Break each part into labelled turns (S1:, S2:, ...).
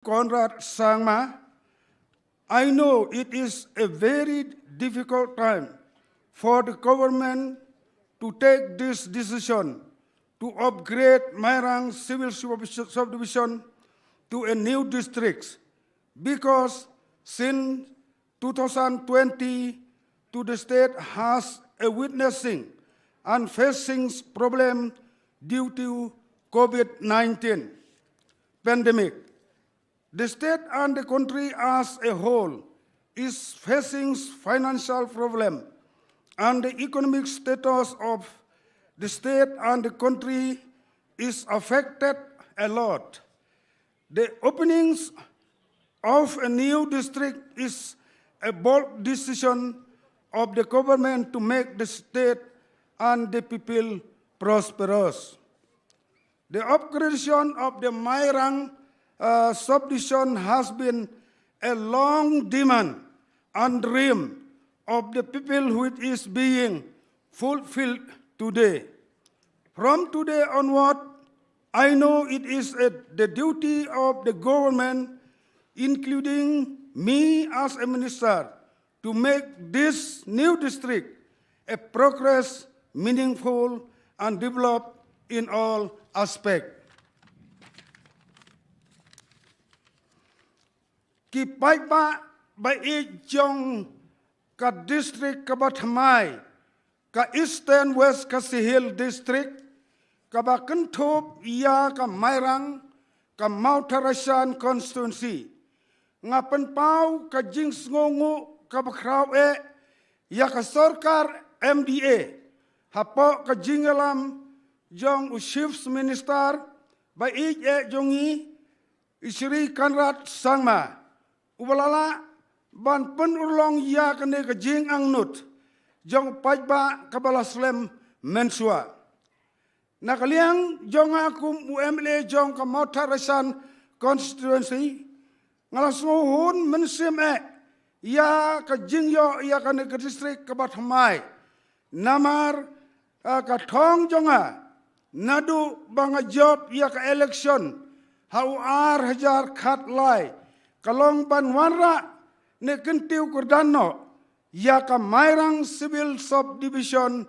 S1: Conrad Sangma, I know it is a very difficult time for the government to take this decision to upgrade Mairang Civil Subdivision to a new district because since 2020, the state has a witnessing and facing problem due to COVID-19 pandemic. The state and the country as a whole is facing financial problem, and the economic status of the state and the country is affected a lot. The openings of a new district is a bold decision of the government to make the state and the people prosperous. The upgradation of the Mairang subdivision has been a long demand and dream of the people which is being fulfilled today. From today onward, I know it is the duty of the government, including me as a minister, to make this new district a progress, meaningful, and develop in all aspects. Ki paidbah by jong ka district ka Bathamai, ka Eastern West Khasi Hill district, ka Bakentop iya ka Mairang, ka Mautarasan constituency, nga penpau ka Jingsngongu ka Bakraw ya ka Sarkar MDA, hapo ka Jingialang jong Chief Minister by jongi Isri Conrad Sangma. Ubalala ban penulong ya kene ke jingïalang nut jong paidbah kabalaslem mensua. Nakaliang jong akum UMLA jong ke Mautarasan constituency ngalasngohun mensim ya ke jingyo ya kene ke distrik ke Bathamai. Namar ka thong jonga nadu banga job ya ke election hauar hajar khat lai. Kalong banwanra ne kentiu kurdano ya ka Mairang Civil Subdivision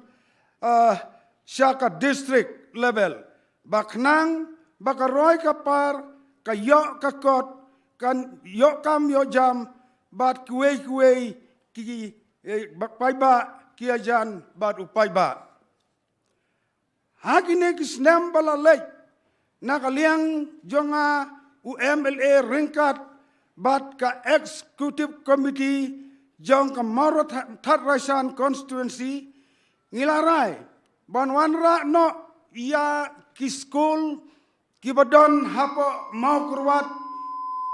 S1: syaka district level. Baknang bakaroy kapar ka yok kakot kan yok kam yok jam bat kuwe ki paidbah kiajan bat upaidbah. Hagine kisnam balalay nakaliang jonga UMLA ringkat bat ka executive committee jong ka Mautarasan constituency ngilaray banwanra no ya ki school ki badon hapo mau kurwat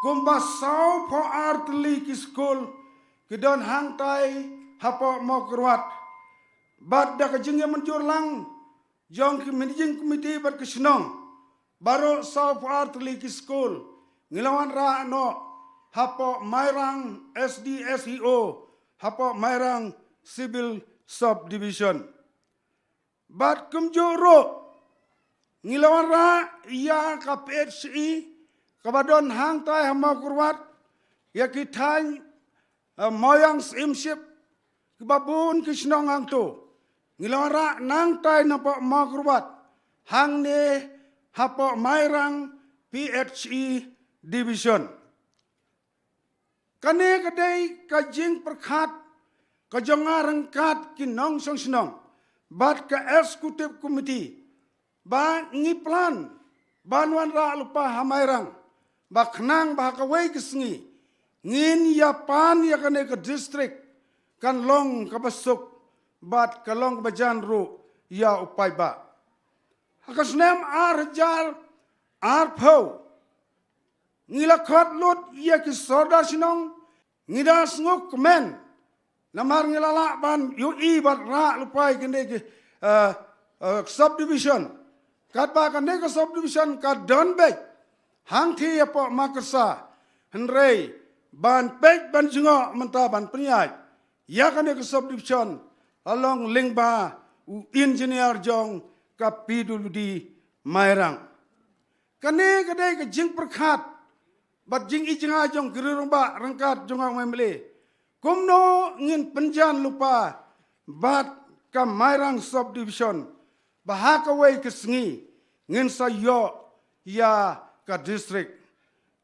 S1: kumba saw po artli ki school ki don hangtai hapo mau kurwat bat da ka jingïalang jong ki managing committee bat kisnong baro saw po artli ki school ngilawan ra no hapo Mairang SDSEO, hapo Mairang Civil Subdivision. Bat kumjuro, ngilawan ra ya ka PHE, kabadon hangtay hamau kurwat, ya kitay moyang simship, kibabun kisnong hangto. Ngilawan ra nangtay na po mau kurwat, hang ne hapo Mairang PHE Division. Kane kadai kajing perkat kajongarang kat kinong song sinong bat ka executive committee ba ngiplan banwan ra lupa hamairang baknang ba kawai kisngi ngin yapan ya kane ka district kan long kabasuk bat kalong bajanru ya upaidbah hakasnem arjar arpo ngilakot lut ya ki sorda sinong ngidas nguk men namar ngilala ban UI bat ra lupai kene ki subdivision kat ba kene ka subdivision ka donbek hang thi apo makarsa henrei ban pek ban jingo menta ban priai ya kene ka subdivision along lingba engineer jong ka PWD Mairang kene kadai ka jing perkhat bat jing ijinga jong gerurung ba rangkat jong ang memele. Kumno ngin penjan lupa bat ka mairang subdivision bahakaway kesengi ngin sayo ya ka district.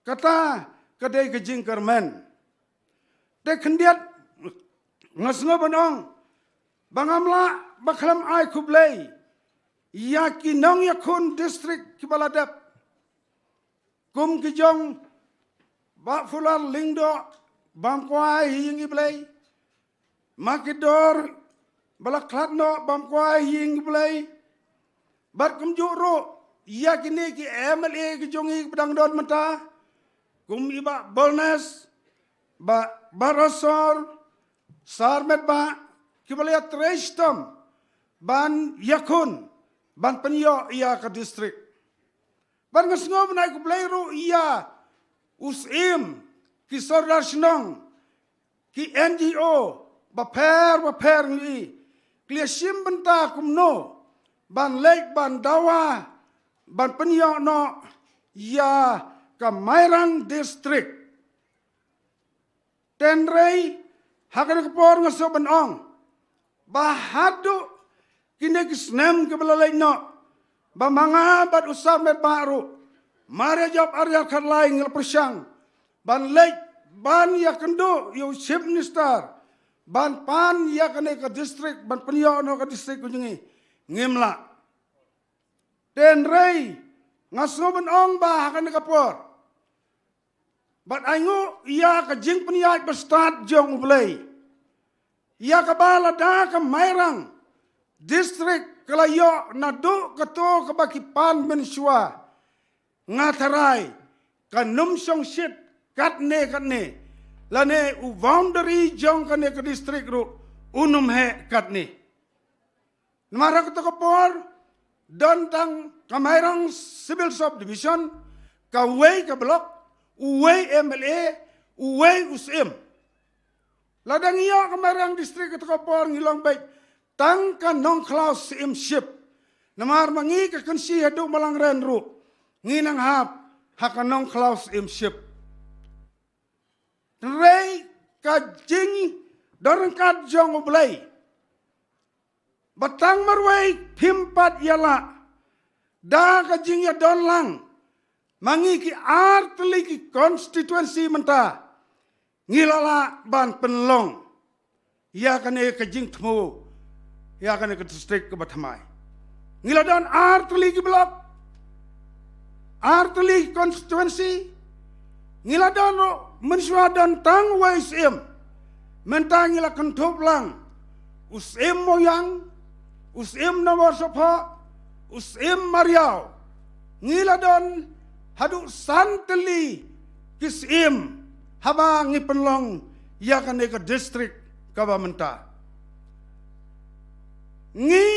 S1: Kata kadai ke jing kermen. Te kendiat ngasngo banong bangamla baklam ai kublai ya kinong yakun district kibaladap kum kijong ba fular lingdo bamkwai hingi blai makidor balaklatno bamkwai hingi blai bat kum juro ya kini ki MLA kijongi pedang don mata kum iba bolnes ba barosor sarmet ba kibalaya trestom ban yakun ban penyo ia ke distrik ban ngasngom naik kubleiru ia usim ki sordar senong ki NGO baper ni klia sim benta kumno ban lek ban dawa ban penyo no ia ke Mairang distrik tenrei hakan kepor ngaso benong bahadu kini kisnem kebelalai no bamanga bat usah met baru mari job area karlai ngel persyang ban lek ban ya kendo yo chief minister ban pan ya kene ke distrik ban penyo no ke distrik kunjungi ngimla tenrei ngaso benong bah hakan kepor bat aingu ia ke jing peniai bestad jong ublai ia ke balada ke Mairang distrik kelayo nadu keto ke bakipan mensua ngatarai ke numsong shit katne lane u boundary jong kane ke distrik ru unum he katne namara keto kepor dontang ke Mairang civil subdivision ke wei ke blok uwei MLA, uwei USM. Ladang iya kemarang distrik ketekopor ngilang baik. Tangkan nong klaus sim ship. Namar mangi kekensi haduk malang renru. Nginang hap hakan nong klaus sim ship. Rei kajing dorengkat jong ublay. Batang marway pimpat yala. Da kajing ya donlang. Mangi ki artli ki konstituensi menta ngilala ban penlong ya kane ke jing tmu ya kane ke distrik ke Batamai ngiladon artli ki blok artli konstituensi ngiladon mensua dan tang waisim menta ngila kentup lang usim moyang usim nomor sopa usim mariau ngiladon hadu santeli kisim haba ngi penlong ya kan ke distrik kabamenta ngi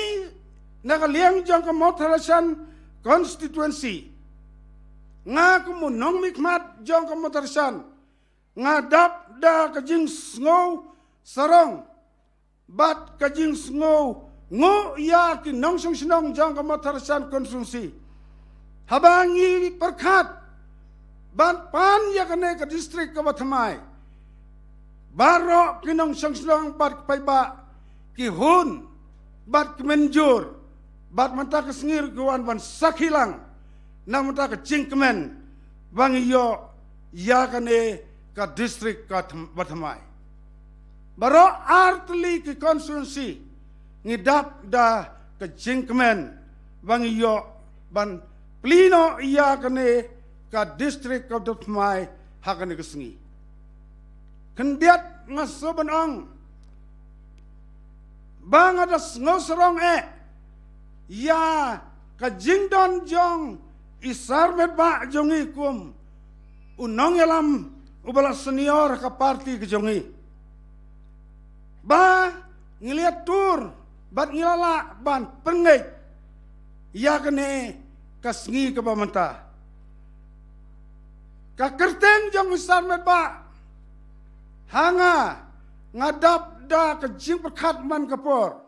S1: nakaliang jang ke motarasan konstituensi nga kumunong mikmat jang ke motarasan ngadap da kajing sngow sarong bat kajing sngow ngo ya ki nong song sinong jang ke motarasan konsumsi habangi perkat ban pan ya kene ke distrik ke Batamai baro kinong sangslong bat paidbah ki hun bat kemenjur bat menta kesengir kawan ban sakilang na menta ke jingkemen bang yo ya kene ke distrik ke Batamai baro artli ki konstituensi ngidap da ke jingkemen bang yo ban Plino iya kene ka distrik ka Batamai hakane kesengi. Kendiat ngasoban ang bang ada ngosrong ya ka jingdon jong isar met ba jongi kum unong yalam ubala senior ka parti ke jongi. Ba ngiliat tur bat ngilala ban pengek ya kene kasngi ke pamenta. Kakerten jong besar medba. Hanga ngadap da ke jing perkat man kapor.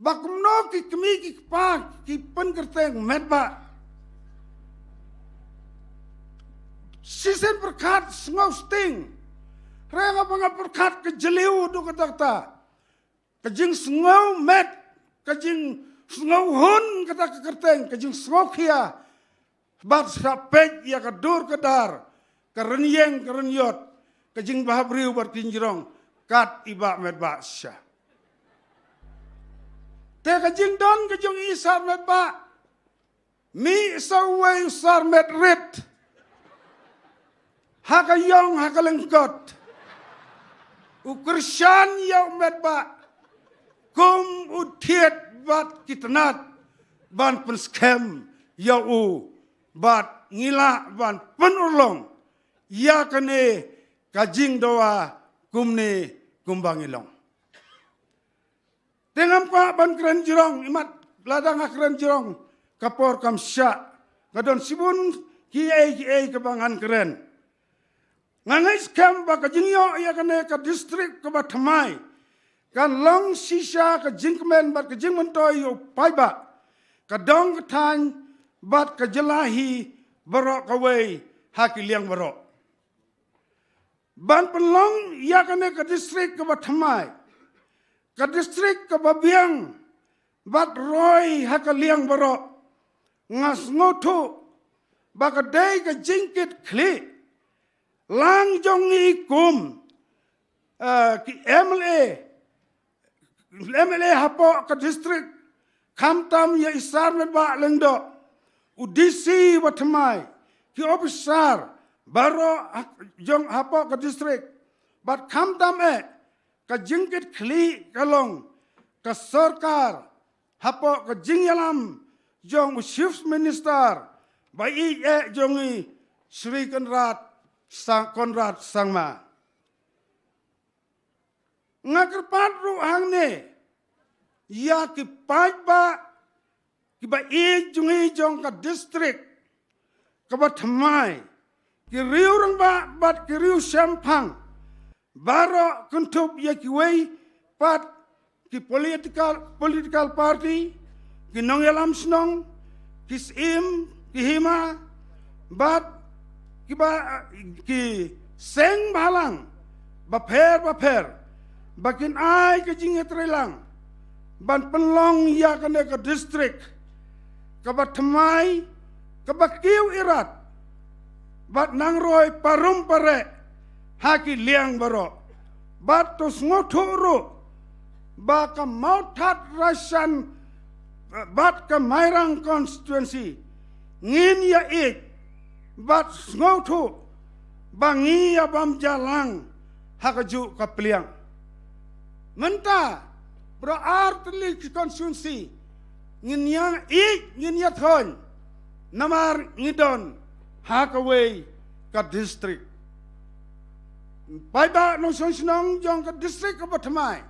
S1: Bakumno ki kemi ki pa ki pen kerteng medba. Sisen berkat sengau sting. Renga panga berkat kejeliu du kata. Kejing sengau met. Kejing sengau hun kata kekerteng. Kejing sengau kia. Bat sapet ya kedur kedar. Kerenyeng kerenyot. Kejing bahabriu bat kinjirong. Kat ibak met bak syah. Te kejing don kejing isar met bak. Mi sawai usar met rit. Haka yong haka lengkot. Ukursan yong met bak. Kum utiet bat kitnat. Ban penskem yau bat ngila ban penulong. Ya kene kajing doa kumne kumbangilong. Tengam pa ban keren jirong imat ladang keren jirong kapor kam sya kadon sibun kiai kebangan keren. Ngangai skam ba kajingyo ya kene ka distrik ke Batamai. Kan long sisa ke jingkemen bat ke jingmentoy yo paidbah. Kadong ketan bat ke jelahi berok kawai haki liang berok. Ban pelong ya kene ke distrik ke Batamai. Ke distrik ke Babiang. Bat roy haka liang berok. Ngas ngotu. Baka day ke jingkit kli. Lang jong ikum. Ki MLA hapo ke distrik kamtam ya isar met bak lengdo udisi Batamai ki ofisar baro jong hapo ke distrik bat kamtam ke jingkit kli kalong ke sarkar hapo ke jingïalang jong chief minister bai jongi Sri Konrad Sangma ngakerpat ruang ne ya ki paidbah ki ba jungi jong ka distrik ka Batamai ki riurang ba bat ki riu sampang baro kuntup ya ki wei pat ki political party ki nongyalam snong ki sim ki hima bat ki seng balang baper bakin ai ke jingïalang ban pelong ya kene ke distrik ke Batamai ke bakiu irat bat nangroi parum pare haki liang baro bat tos ngoturu ba ka mautat rasan bat ke Mairang constituency ngin ya bat ngotu bangi ya bam jalang hakaju ka pliang. Menta berarti konsumsi nginya nginya thon namar ngidon hakaway ka distrik paidbah no sonong jong ka distrik ka Batamai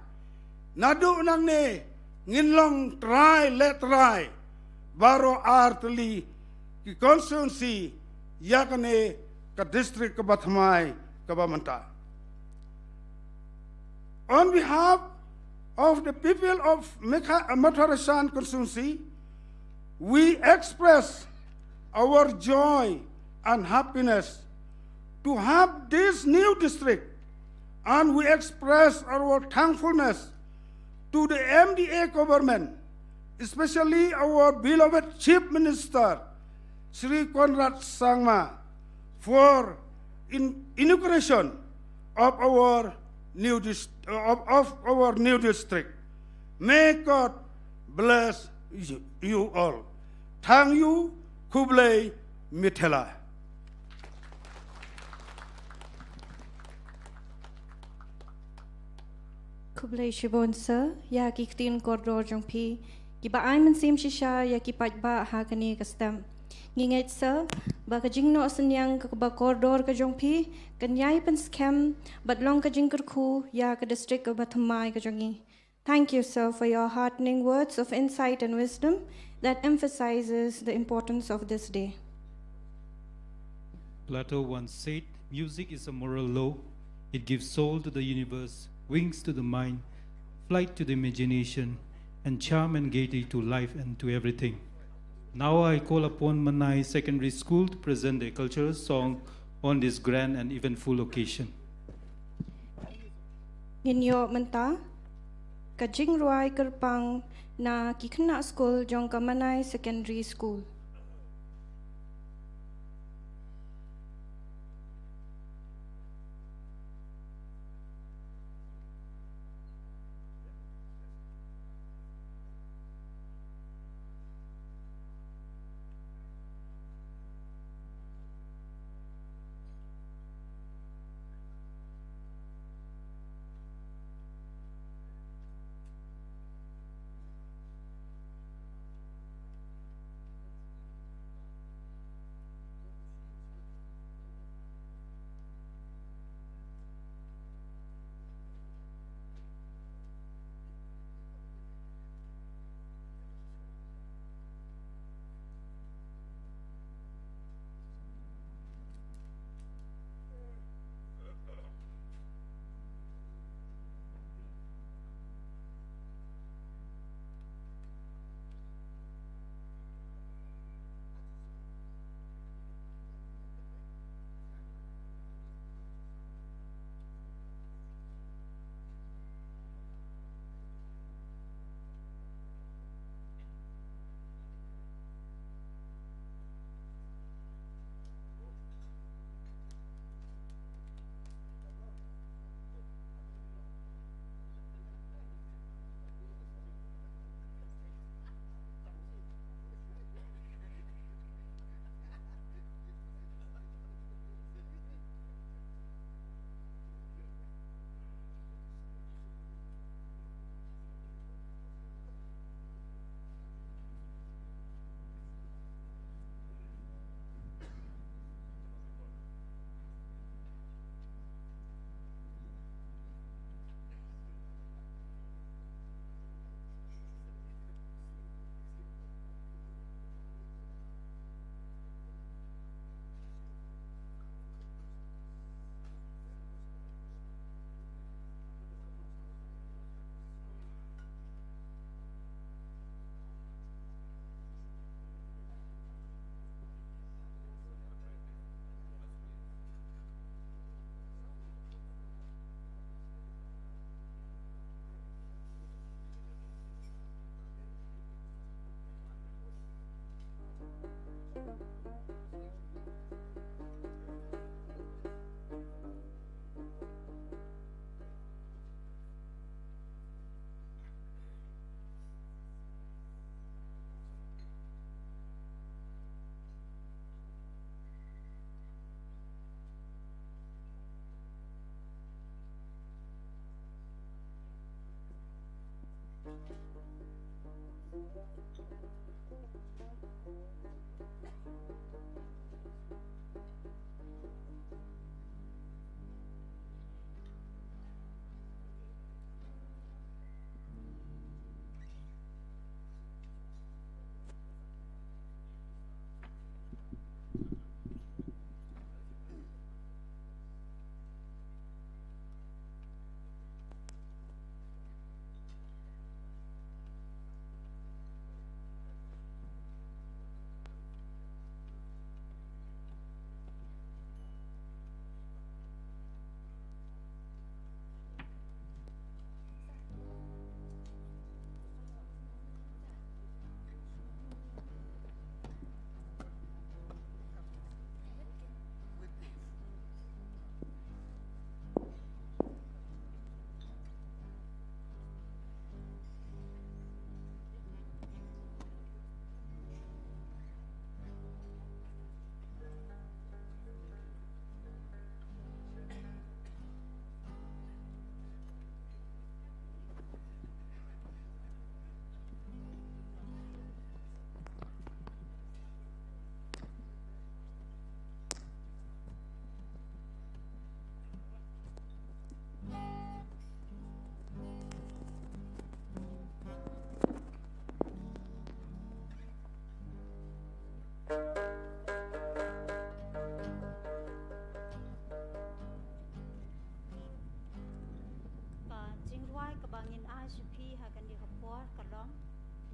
S1: nadu nang ne nginlong try baro artli ki konsumsi yakane ka distrik ka Batamai ka Bamanta. On behalf of the people of Matarasan constituency, we express our joy and happiness to have this new district, and we express our thankfulness to the MDA government, especially our beloved Chief Minister, Sri Konrad Sangma, for inauguration of our new district. May God bless you all. Thank you, Kublai Mithela.
S2: Kublai Shibon sir, ya ki ktin koridor jong pi, ki ba ay man sim shisha ya ki paidbah ha kani kastam. Ngingait sir, ba ka jingno asanyang ka ba koridor ka jong pi, kanyai pan scam, but long ka jing ku ya ka district of Batamai ka jongi. Thank you sir for your heartening words of insight and wisdom that emphasizes the importance of this day.
S3: Plato once said, music is a moral law. It gives soul to the universe, wings to the mind, flight to the imagination, and charm and gaiety to life and to everything. Now I call upon Manai Secondary School to present a cultural song on this grand and eventful occasion.
S2: Nginyo menta, kajing ruai kerpang na kikena school jong kamanai secondary school.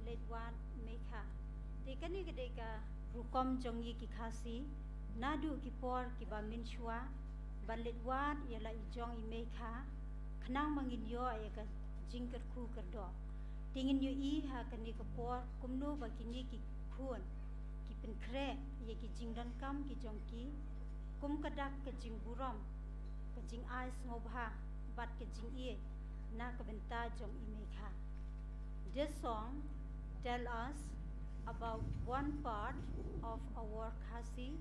S4: Lekwan mekha. Dekani kedeka rukom jongi ki Khasi nadu kipor kiba minshwa banletwan ialah ijong imeka kenang manginyo ayaka jingker ku kerdo tingin yu I ha kani kepor kumno bakini ki khun ki penkre ye ki jingdan kam ki jongki kum kadak ke jing buram ke jing ais ngobha bat ke jing ie na kabenta jong imeka. This song tell us about one part of our Khasi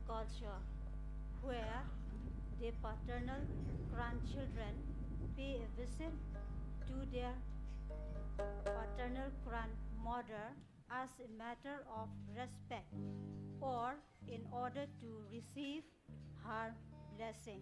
S4: culture where their paternal grandchildren pay a visit to their paternal grandmother as a matter of respect or in order to receive her blessing.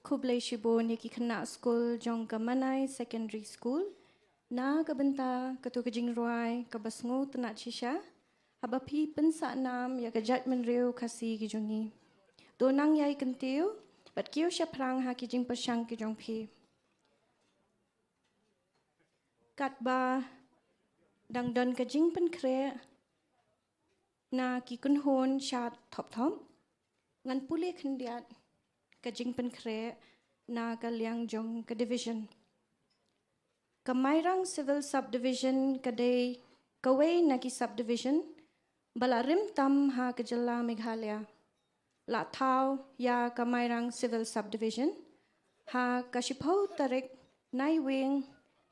S2: Kublai Shibon yaki kena school jong kamanai secondary school na kabenta katu kajing ruai kabasngu tenak cisha habapi pensa nam ya kajatmen reu Khasi kijongi donang yai kentiu bat kiu syaprang ha kijing pasang kijong pi katba dang don kajing pen kre na kikun hon shat thop thop ngan pule khendiat kajing pen kre na kalyang jong ka division kamairang civil subdivision kadai kawai na ki subdivision balarim tam ha kajala Meghalaya la thau ya kamairang civil subdivision ha kashipau tarik nai wing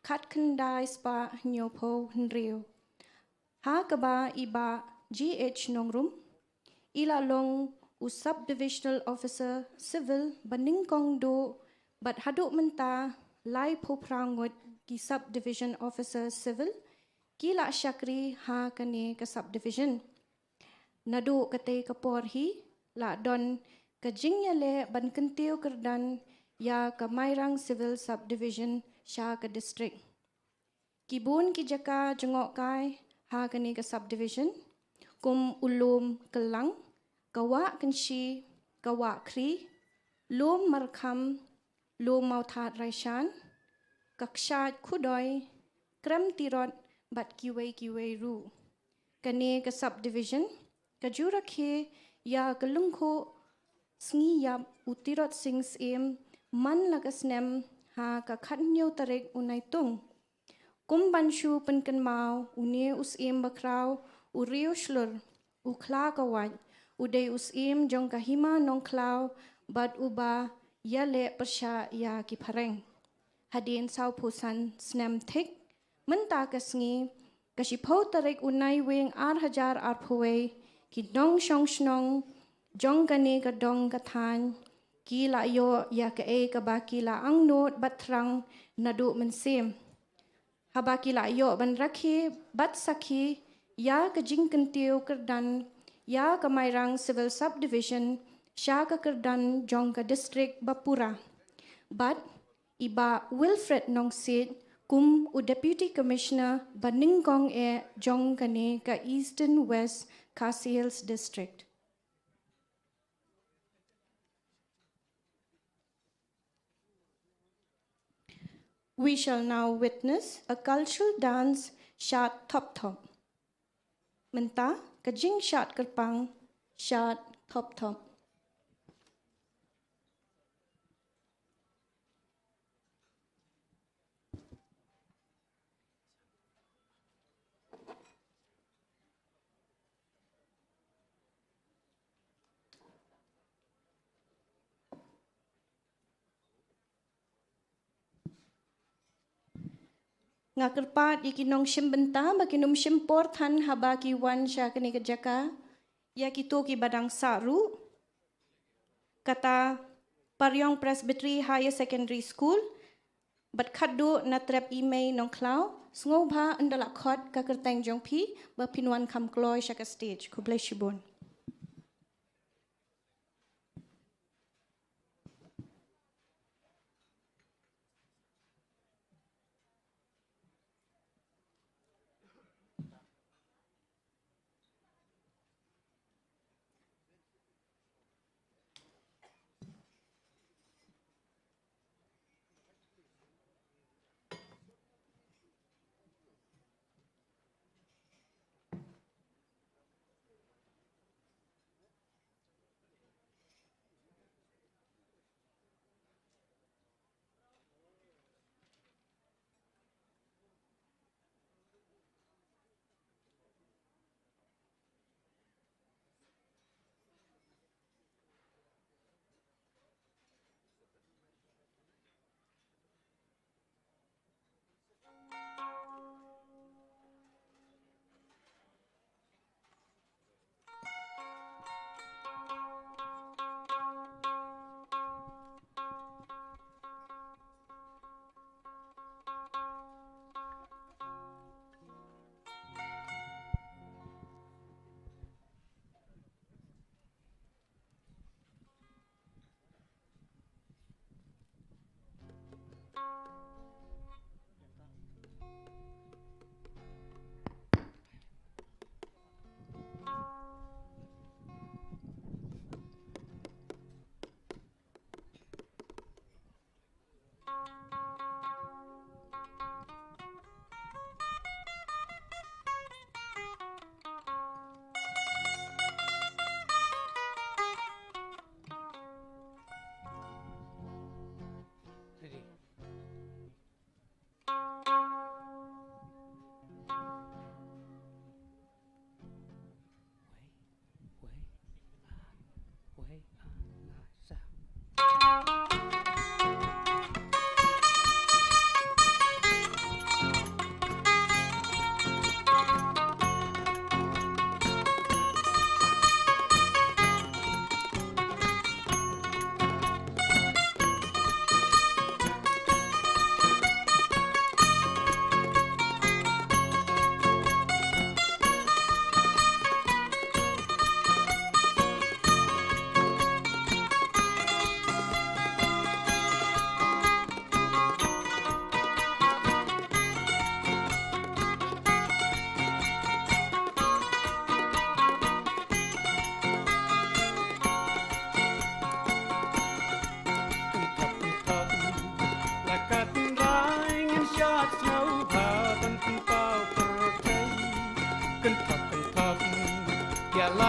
S2: khat khandai spa nyopo nriu ha kaba iba GH nongrum ila long u subdivisional officer civil baningkong do but haduk menta lai phoprangot ki subdivision officer civil kila syakri ha kane ka subdivision nadu kate kapor hi la don ka jingiale ban kentiu kerdan ya ka mairang civil subdivision sha ka district kibun ki jaka jengok kai ha kane ka subdivision kum ulum kelang kawa kenshi kawa kri lom markham lom mauthat raishan kakshat khudoi krem tirot bat kiwei ru kane ka subdivision kajurakhe ya kalungkho sngi yap utirot sings em man lagasnem ha ka khatnyo tarek unaitung kumbanshu penken mau une us em bakrau uriu shlur ukla kawaj udai us em jong kahima nong klau bat uba ya le persya ya ki pareng. Hadin sau pusan snem tik, menta kasngi, kasipau tarik unai wing hajar puwe, ki dong shong shnong, jong gane ka dong kathan, ki la yo ya ka ka ba ki la ang not batrang nadu mensim. Haba ki la yo ban rakhi bat sakhi, ya ka jing kentiu kerdan, ya ka mairang civil subdivision, sya ka kerdan jong ka district Bapura. But iba Wilfred Nongsit kum u deputy commissioner Baningkong jong kane ka Eastern West Khasi Hills district. We shall now witness a cultural dance shat top top. Menta kajing shat kerpang shat top top. Ngakerpat ikinong simbenta makinum simpor than habaki wan sya kini kejaka ya kito ki badang saru kata Paryong Presbytery Higher Secondary School bat khaddu na trap email nong klau sngoba andala khot ka kerteng jong pi ba pinwan kam kloy sya ka stage ko bless you bon.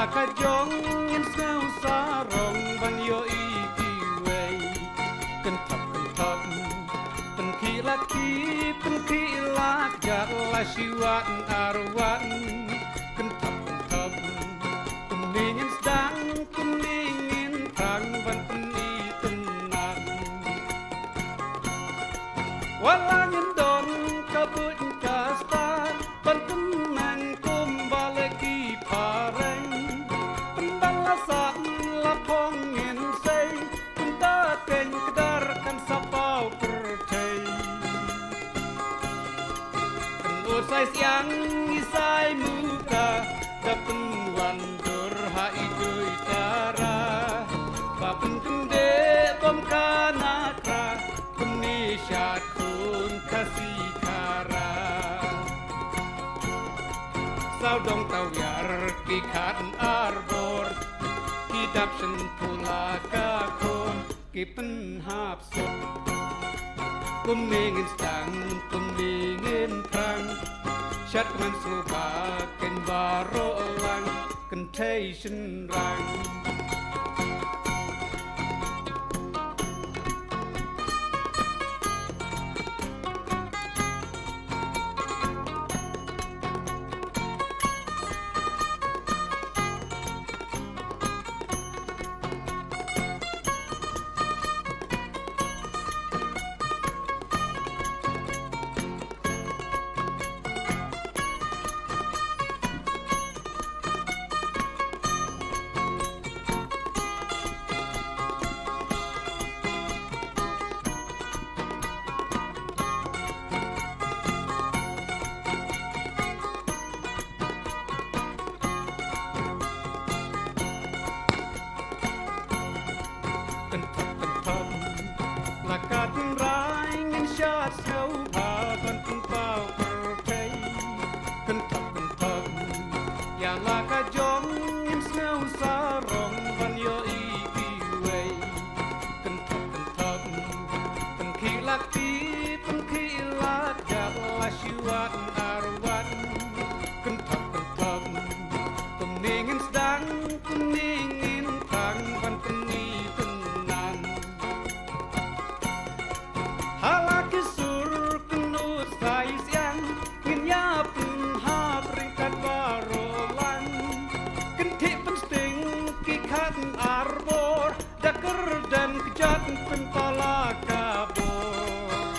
S5: Kajong in snow sarong bang yo ikiway kentap penkilat jatlah siwat arwan kentap kuningin sedang kuningin terang ban peni tenang Walangin don kabut kastan Bantum mengkum baleki pareng Pendalasan lapongin say Punta keng kedarkan sapau pertai Kan usai siang isai muka Dapen wandur haidui tara Bapen kende bom kanakra Kuni syakun Khasi kara Saudong tawyar kikat arbor Hidap sen pula kakon Kipen hapsot Kumingin stang, kumingin prang Syat keman selubak ken baro elang Kentation rang Lakat raing in syat snow baban pun pau pertai Kentap Ya laka jong in snow sarong van yo iki way Kentap Pengkilak ti pengkilak dak lasyuat arwan Kentap Peningin sedang peningin tang van peni tenan Halaki sur kenut sai siang Nginyapin hap ringkat barolan Kentik pensting kikat arbor Daker dan kejat penpala kabor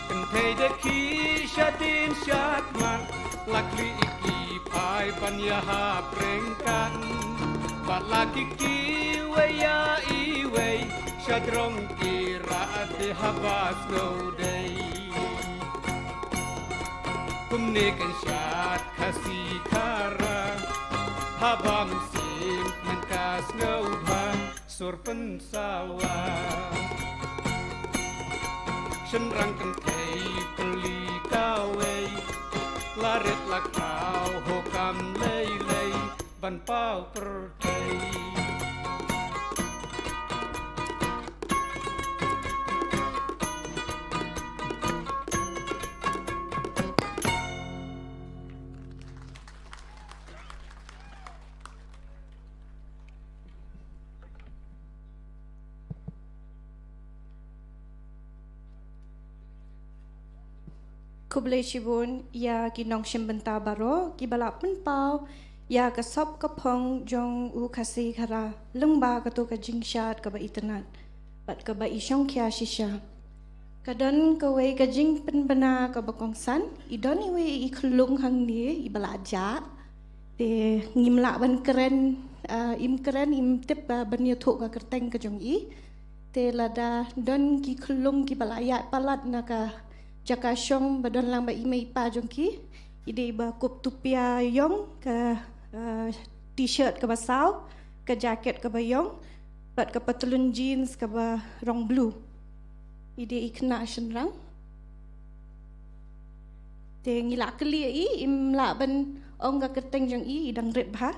S5: Kentai deki syadin syatman Lakli iki pai banya hap ringkan Bat laki kiwe ya iwe Syadrong kira ade habas no day Kumnikan syad Khasi kara Habam sim menkas no bang Surpen sawa Shenrang kentai peli kawe Larit lakau hokam lei Ban pau pertai
S2: Kublai Shibun ya kinong shimbenta baro kibalap pau ya kasop kapong jong u Khasi khara lengba katu ka jingshat ka ba itenat bat ka ba isyong kya shisha kadan ka wei ka jing penbena ka bakong san idon iwe iklung hang ni ibalaja te ngimla ban keren im tip ban yothuk ka kerteng ka jong i te lada don ki klung ki balaya palat na ka jaka syong badon lang ba imei pa jong ki ide ba kup tupia yong ka t-shirt ka basau ka jacket ka bayong bat ka patulun jeans ka ba rong blue ide ikna shenrang te ngila keli i imla ban ong ka keteng jong i idang ret bha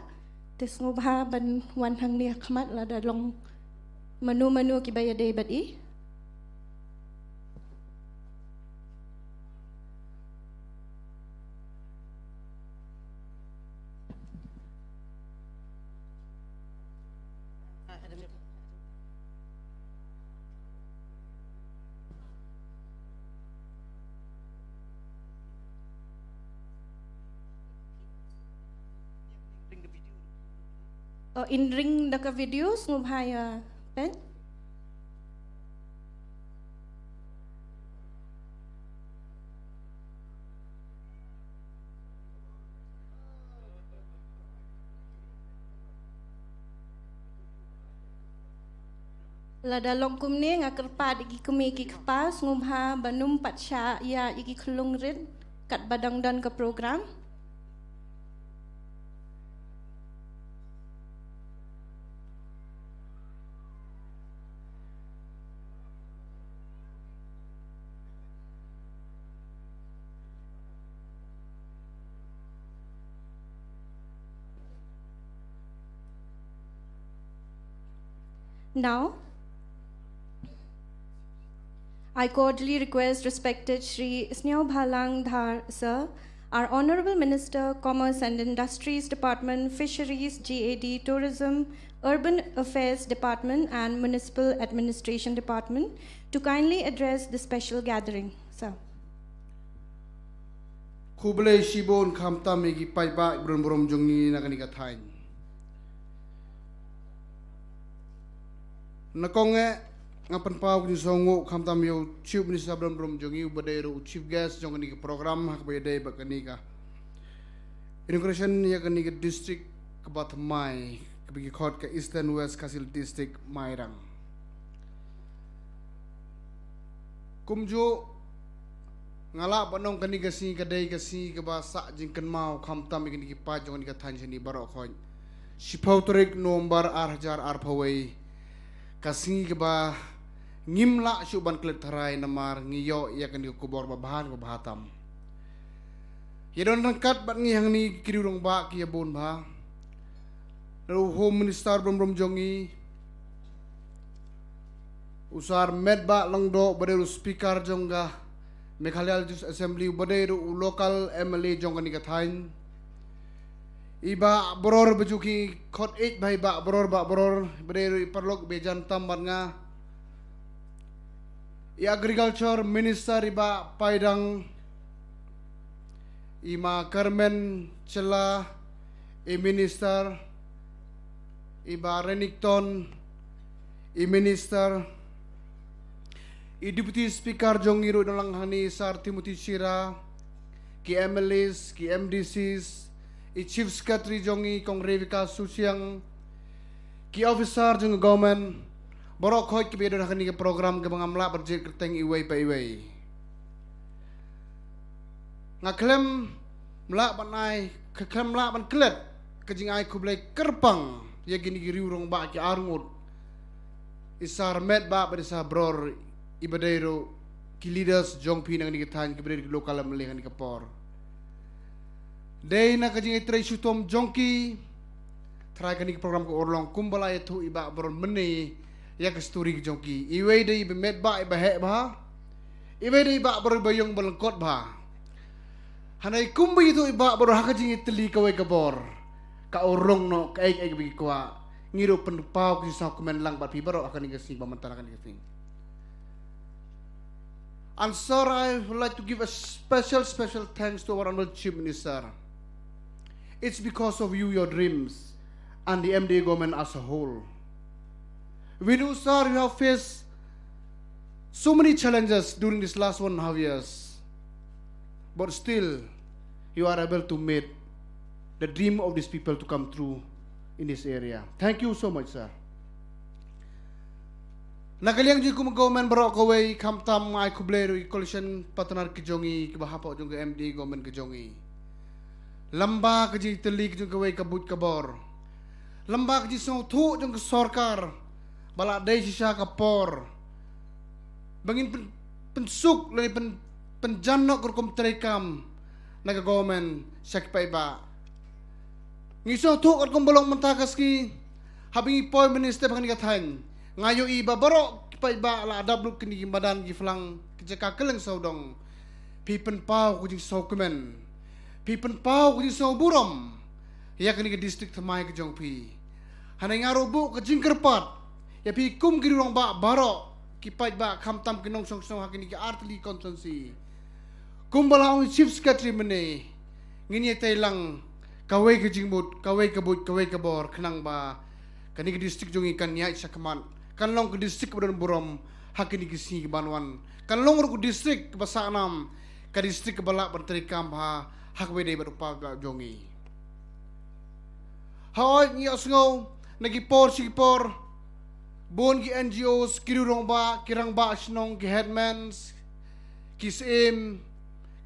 S2: te sngo bha ban wan hang ni khmat la da long manu ki ba ya de bat i in ring da ka videos ngum haya pen Lada longkum ni ngakerpat iki kumi iki kepas ngumha banum patsha ya iki kelung rit kat badang dan ke program. Now, I cordially request respected Shri Jingïalang Dhar Sir, our Honorable Minister, Commerce and Industries Department, Fisheries, GAD, Tourism, Urban Affairs Department and Municipal Administration Department to kindly address the special gathering. Sir.
S6: Kublai Shibon Kamta Megi paidbah Brum Jungi Naganigatain. Nakonge ngapan pau ni songo Kamta Mio Chief Minister Brum Jungi Badero Chief Guest Jongani program Hakbede Bakanika. Immigration Yakaniga District Kabatmai Kabiki Court ke Eastern West Khasi District Mairang. Kumjo ngala banong kani kasi kadai kasi kabasa jingkan mau Kamta Megi ni pa Jongani ka Tanjani Barok Khoi. Shipau Tarik nomor 8,000 arpawai kasi kaba ngimla syuban klet tharai namar ngiyo yakan di kubor babahan babahatam. Yadon rangkat bat ngihang ni kirurong ba kiyabon ba. Lalu Home Minister Brum Jongi usar med ba langdo baderu speaker jongga Meghalaya Assembly baderu local MLA jongga ni kathain. Iba boror bajuki kot 8 bai ba boror baderu perlok bejan tamban nga. Agriculture Minister iba paidang ima Carmen Cela Minister iba Renington Minister Deputy Speaker Jongiru dalang hani Sar Timothy Shira ki MLAs ki MDCs Chief Secretary Jongi Kong Revika Susiang ki officer jong government borok khoi ki bedo nakani ke program ke mangamla berjit kerteng iwai pa iwai ngaklem mla banai keklem mla ban klet kejing ai kublai kerpang ya gini giri urong ba ki arngut isar med ba berisa bror ibadero ki leaders jongpi nang ni ketan ki beri lokal mele ni kapor dei na kejing itrai sutom jongki try kani program ko orlong kumbala itu iba bror meni ya ke story jongki iwei dei be med ba iba he ba iwei dei ba bror bayong balengkot ba hanai kumbi itu iba bror hakajing itli kawai kabor ka orong no ka ai bi kwa ngiro penpau ki sa komen lang ba pi baro akan ngasi pamantara kan ngasi. And sir, I would like to give a special thanks to our Honorable Chief Minister. It's because of you, your dreams, and the MD government as a whole. We know, sir, you have faced so many challenges during this last 1.5 years. But still, you are able to meet the dream of these people to come true in this area. Thank you so much, sir. Nakaliang ji kum government barok kawai kamtam ai kubleru coalition partner kijongi kibahapa jong MD government kijongi. Lamba kaji telik jong kawai kabut kabor. Lamba kaji song thu jong sarkar bala dai sisa kapor. Bangin pensuk lari penjanok kurkum terekam naga government sakpai ba. Ngiso thu kurkum bolong mentakas ki habingi poi minister bangin kathain. Ngayo iba barok paidbah la adab kini badan giflang kejaka keleng saudong pipen pau kujing saukemen pipen pau kujing sau burom ya kini ke distrik Thamai ke jongpi hanai ngaro bu ke jingkerpat ya pi kum girong ba barok ki paidbah kamtam kinong song hakini ke artli konsensi kum balang chief secretary mene ngini tailang kawai ke jingbut kawai kebut kawai kebor kenang ba kini ke distrik jongi kan nyai sakaman kan long ke distrik kebadan burom hakini kisi kebanwan kan long ke distrik kebasanam ke distrik kebalak berterikam ha hak wede berupa jongi haoi ni osngo nagi por sikipor Bon ki NGOs kirurong ba kirang ba snong ki headmans kisim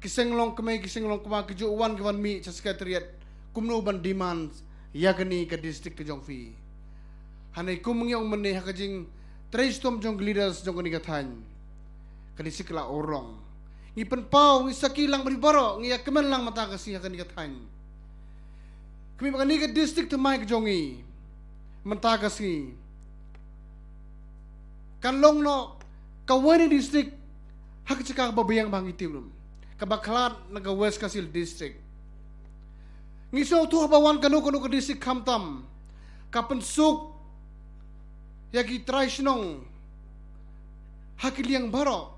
S6: kisenglong kemai kisenglong kema kejuan kewan mi sa sekretariat kumno ban demand yakni ke distrik ke jongfi hanai kumengyong mene hakajing trestom jong leaders jong kani kathan kani sikla orong ngi penpau ngi sakilang beribaro ngi yakemen lang mata kasi kani kathan kami bakani ke distrik temai ke jongi menta kasi kan long no kawani distrik hak cekak babayang bangitim kabaklat naga west kasil distrik ngiso tu bawan kanu ke distrik kamtam kapen suk yagi traisnong hakiliang baro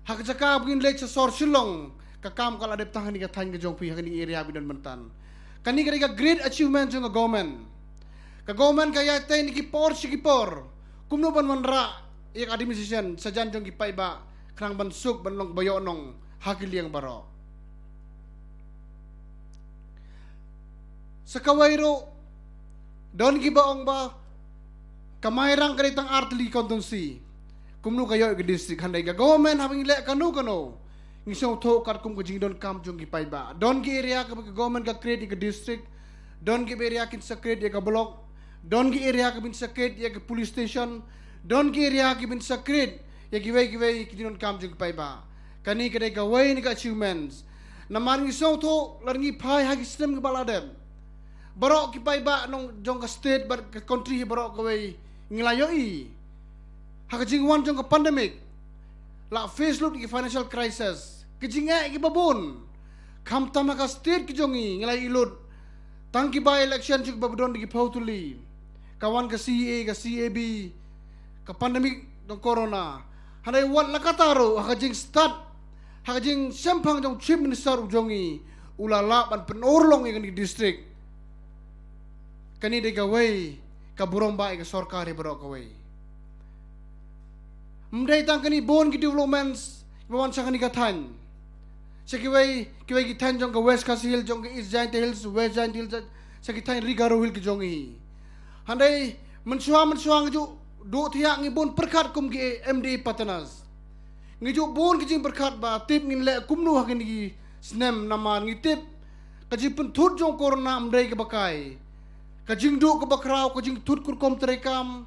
S6: hak cekak begin lech sor silong kakam kala adep tahan ni kathan ke jongpi hakini area bidan mentan kani ka great achievement jong government ka government kaya tay ni kipor sikipor kumno ban manra ik administration sajan jong paidbah krang ban suk ban long bayo nong hakiliang baro sakawairo don gibaong ba kamairang karitang artli kontonsi kumno kayo ke district handai ga government having le kanu ngisong tho kat kum kujing don kam jong paidbah don gi area ka government ka create ke district don gi area kin sa create ka block don gi area ka bin sa create ke police station don gi area ki bin sa create ya giwei ki don kam jong paidbah kani kadai ka way ni ka achievements namar ngisong tho larngi phai ha system ke baladem barok ki paidbah nong jong ka state bar ka country barok ka way ngilayoi hakajing wan jong ka pandemic la face look ki financial crisis kijinga ki babon kam tamaka state ki jongi ngilai ilut tangki ba election juk babdon ki pautuli kawan ka CA ka CAB ka pandemic dong corona hanai wat lakataro hakajing start hakajing sempang jong chief minister ujongi ulala ban penorlong yang di district kani de gawai ka burong ba ka sarkar bro gawai mdai tang kani bon ki developments bawan sakani kathan sekiwai kiwai ki than jong ka west Khasi hill jong ka east giant hills west giant hills sakithan rigaro hill ki jongi handai mensuang ju do thiak ngi bon perkhat kum ki MD Patanas ngi ju bon ki jing perkhat ba tip ngin le kumnu hakin ki snem naman ngi tip ka ji pun thut jong corona mdai ka bakai ka jing do ka bakrau ka jing thut kur kom trekam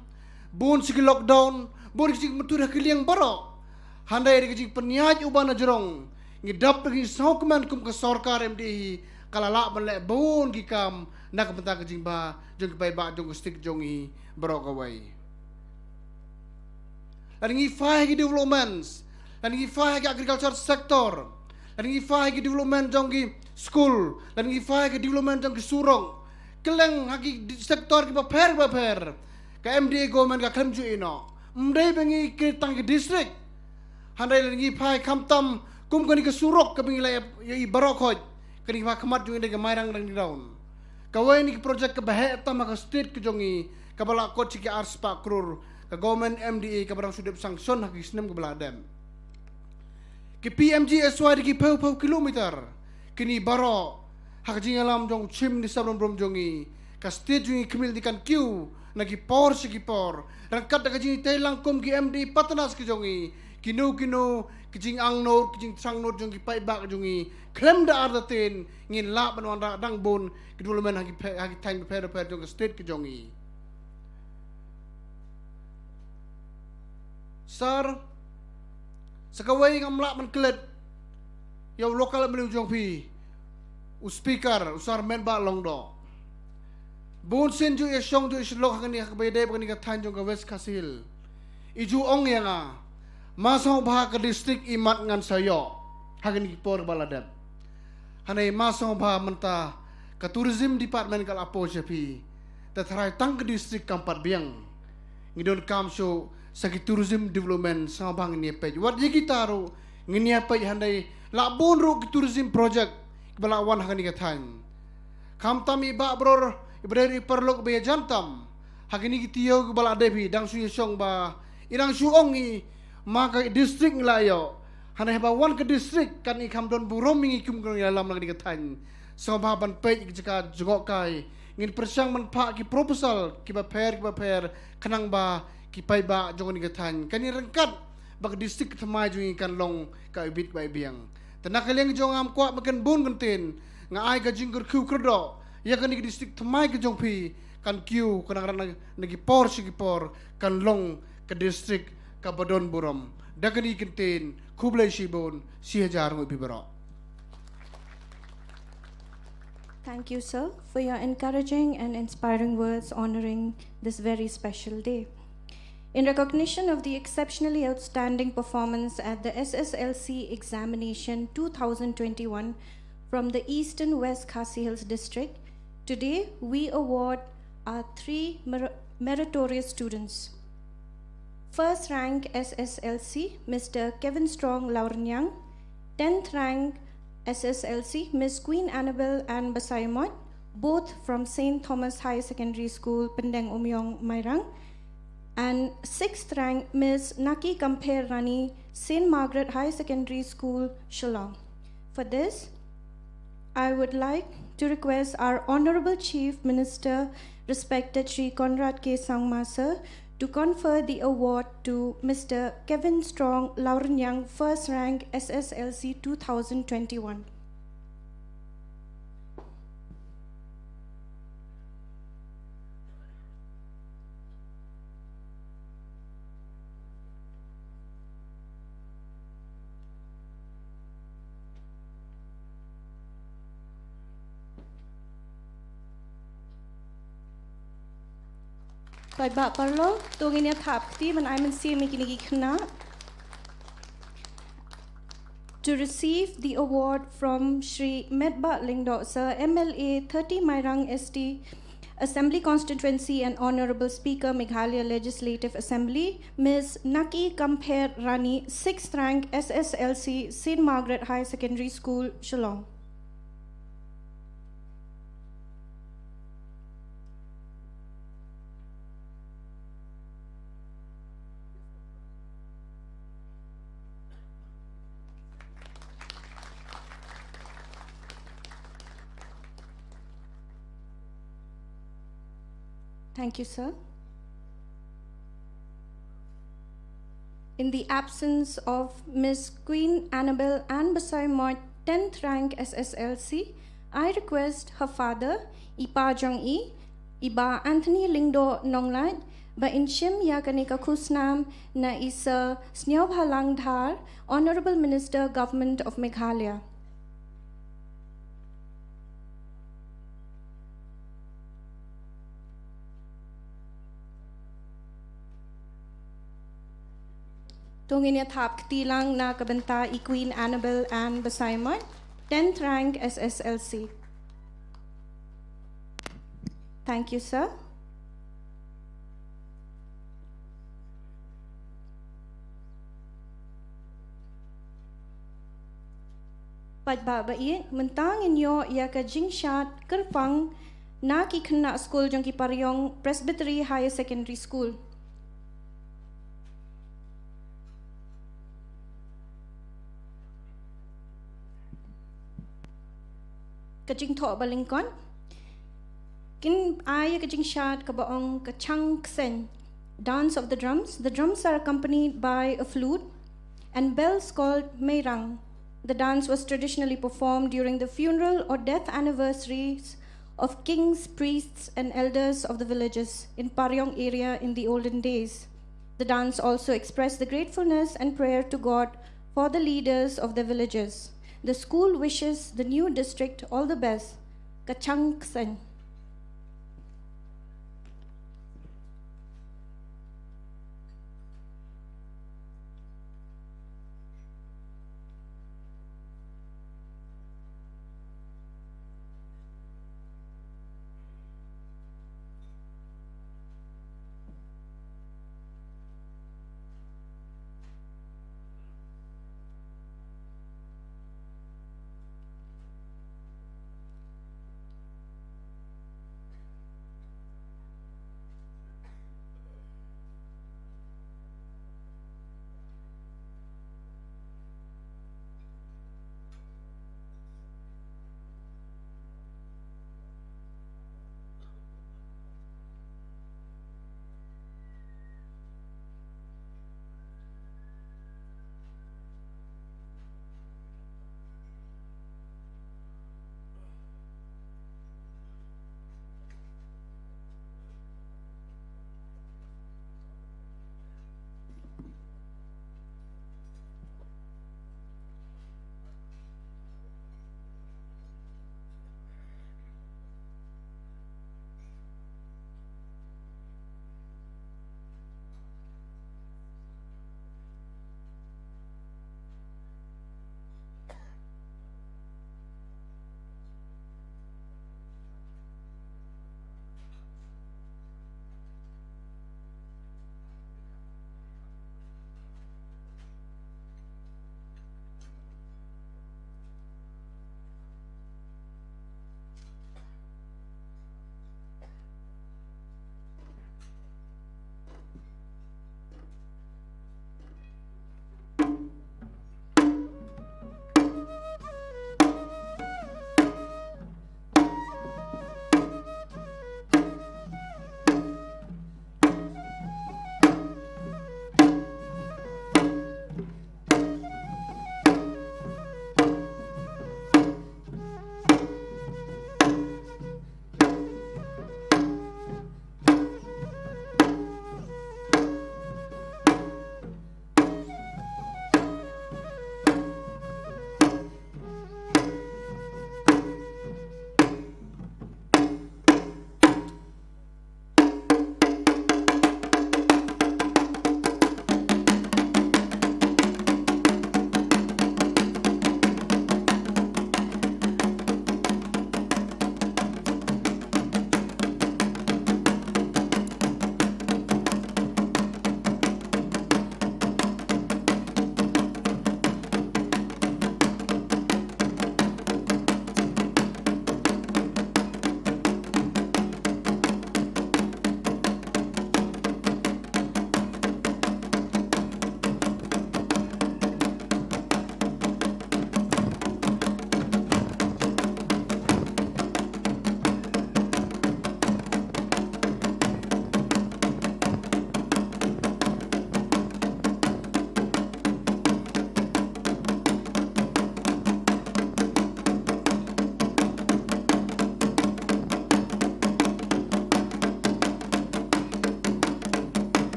S6: bon siki lockdown bon ki jing matur hakiliang baro handai ki jing peniaj ubana jerong ngi dap ki sokman kum ka sarkar MD kalala ban le bon ki kam nak menta ka jing ba jong ki paidbah jong stick jongi baro ka wai dan ngi fai ki developments dan ngi fai ki agriculture sector dan ngi fai ki development jong ki school dan ngi fai ki development jong ki surong keleng haki sektor ki baper ka MD government ka klemju ino mdai bengi ki tang ki district handai ngi fai kamtam kum kani ka surok ka bengi la i barokoj kani fa khamat ju inde ka mairang dang down kawai ni project ka bahe tama ka state ki jongi ka bala ko chi ki arspa krur ka government MDA ka barang sudep sanction haki snem ka bala dem ki PMG SY ki pau kilometer kini baro hak jingïalang jong chim ni sabron brom jongi ka state jungi kemil dikan kiu nagi por siki por rangkat ka jingi telang kom ki MD Patanas ki jongi kino ki jing ang no ki jing sang no jongi paidbah jongi klem da ardatin ngin la banwan dang bon ki development haki time per jong state ki jongi sar sakawai ngamla man klet yaw lokal melu jong pi speaker usar men ba long do bon sen ju e shong ju islok hakani hakbede bakani ka than jong ka west Khasi hill iju ong yanga masong bah ka district imat ngan sayo hakani por baladap hanai masong bah menta ka tourism department kal apo jepi tatrai tang ka district kampat biang ngidon kam show saki tourism development sa bang ni pej wat ye kitaro ngini pej handai la bon ro ki tourism project balawan hakani ka than kam tami ba bror ibrari perlok be jantam hakini ki tiyo bala devi dang su yong ba irang su ongi maka district nglayo hanai ba wan ke district kan ikam don burom mingi kum ngong dalam lagi ka than sa ba ban pej jika jogok kai ngin persang man pa ki proposal ki ba per kanang ba ki paidbah jong ni gatan kani rengkat bak distrik thamai jong kan long ka ibit bai biang tanak kaleng jong am kwa makan bun kantin nga ai ka jingkur khu krdo ya kani distrik thamai ka jong pi kan kiu kanang nagi por sigi por kan long ka distrik ka badon buram dakani kantin khublai shibon 6000 ngoi bibaro.
S2: Thank you, sir, for your encouraging and inspiring words honoring this very special day. In recognition of the exceptionally outstanding performance at the SSLC examination 2021 from the East and West Khasi Hills district, today we award our 3 meritorious students. First rank SSLC, Mr. Kevin Strong Laurnyang. 10th rank SSLC, Miss Queen Annabel and Basayamot, both from St. Thomas High Secondary School, Pendeng Umyong, Mairang. And 6th rank, Miss Naki Kamper Rani, St. Margaret High Secondary School, Shillong. For this, I would like to request our Honorable Chief Minister, respected Shri Conrad K. Sangma sir, to confer the award to Mr. Kevin Strong Laurnyang, first rank SSLC 2021. Paidbah parlo, tungin ya thapti man I see mikinigikna to receive the award from Shri Medba Lingdo Sir, MLA 30 Mairang ST Assembly Constituency and Honorable Speaker Meghalaya Legislative Assembly, Ms. Naki Kamper Rani, 6th rank SSLC St. Margaret High Secondary School, Shillong. Thank you, sir. In the absence of Miss Queen Annabel and Basayamot, 10th rank SSLC, I request her father, Ipa Jong-i, Iba Anthony Lingdo Nonglat, ba inshim ya kanika kusnam na isa Snyobhalang Dhar, Honorable Minister, Government of Meghalaya. Tungin ya thap ktilang na kabanta I Queen Annabel and Basayamot, 10th rank SSLC. Thank you, sir. Paidbah mentang inyo ya ka jingshat kerpang na ki khna school jong ki paryong Presbytery Higher Secondary School. Kajing tho balingkon kin ay kajing shat kabaong kachang ksen dance of the drums. The drums are accompanied by a flute and bells called meirang. The dance was traditionally performed during the funeral or death anniversaries of kings, priests and elders of the villages in Paryong area in the olden days. The dance also expressed the gratefulness and prayer to God for the leaders of the villages. The school wishes the new district all the best. Kachang Ksen.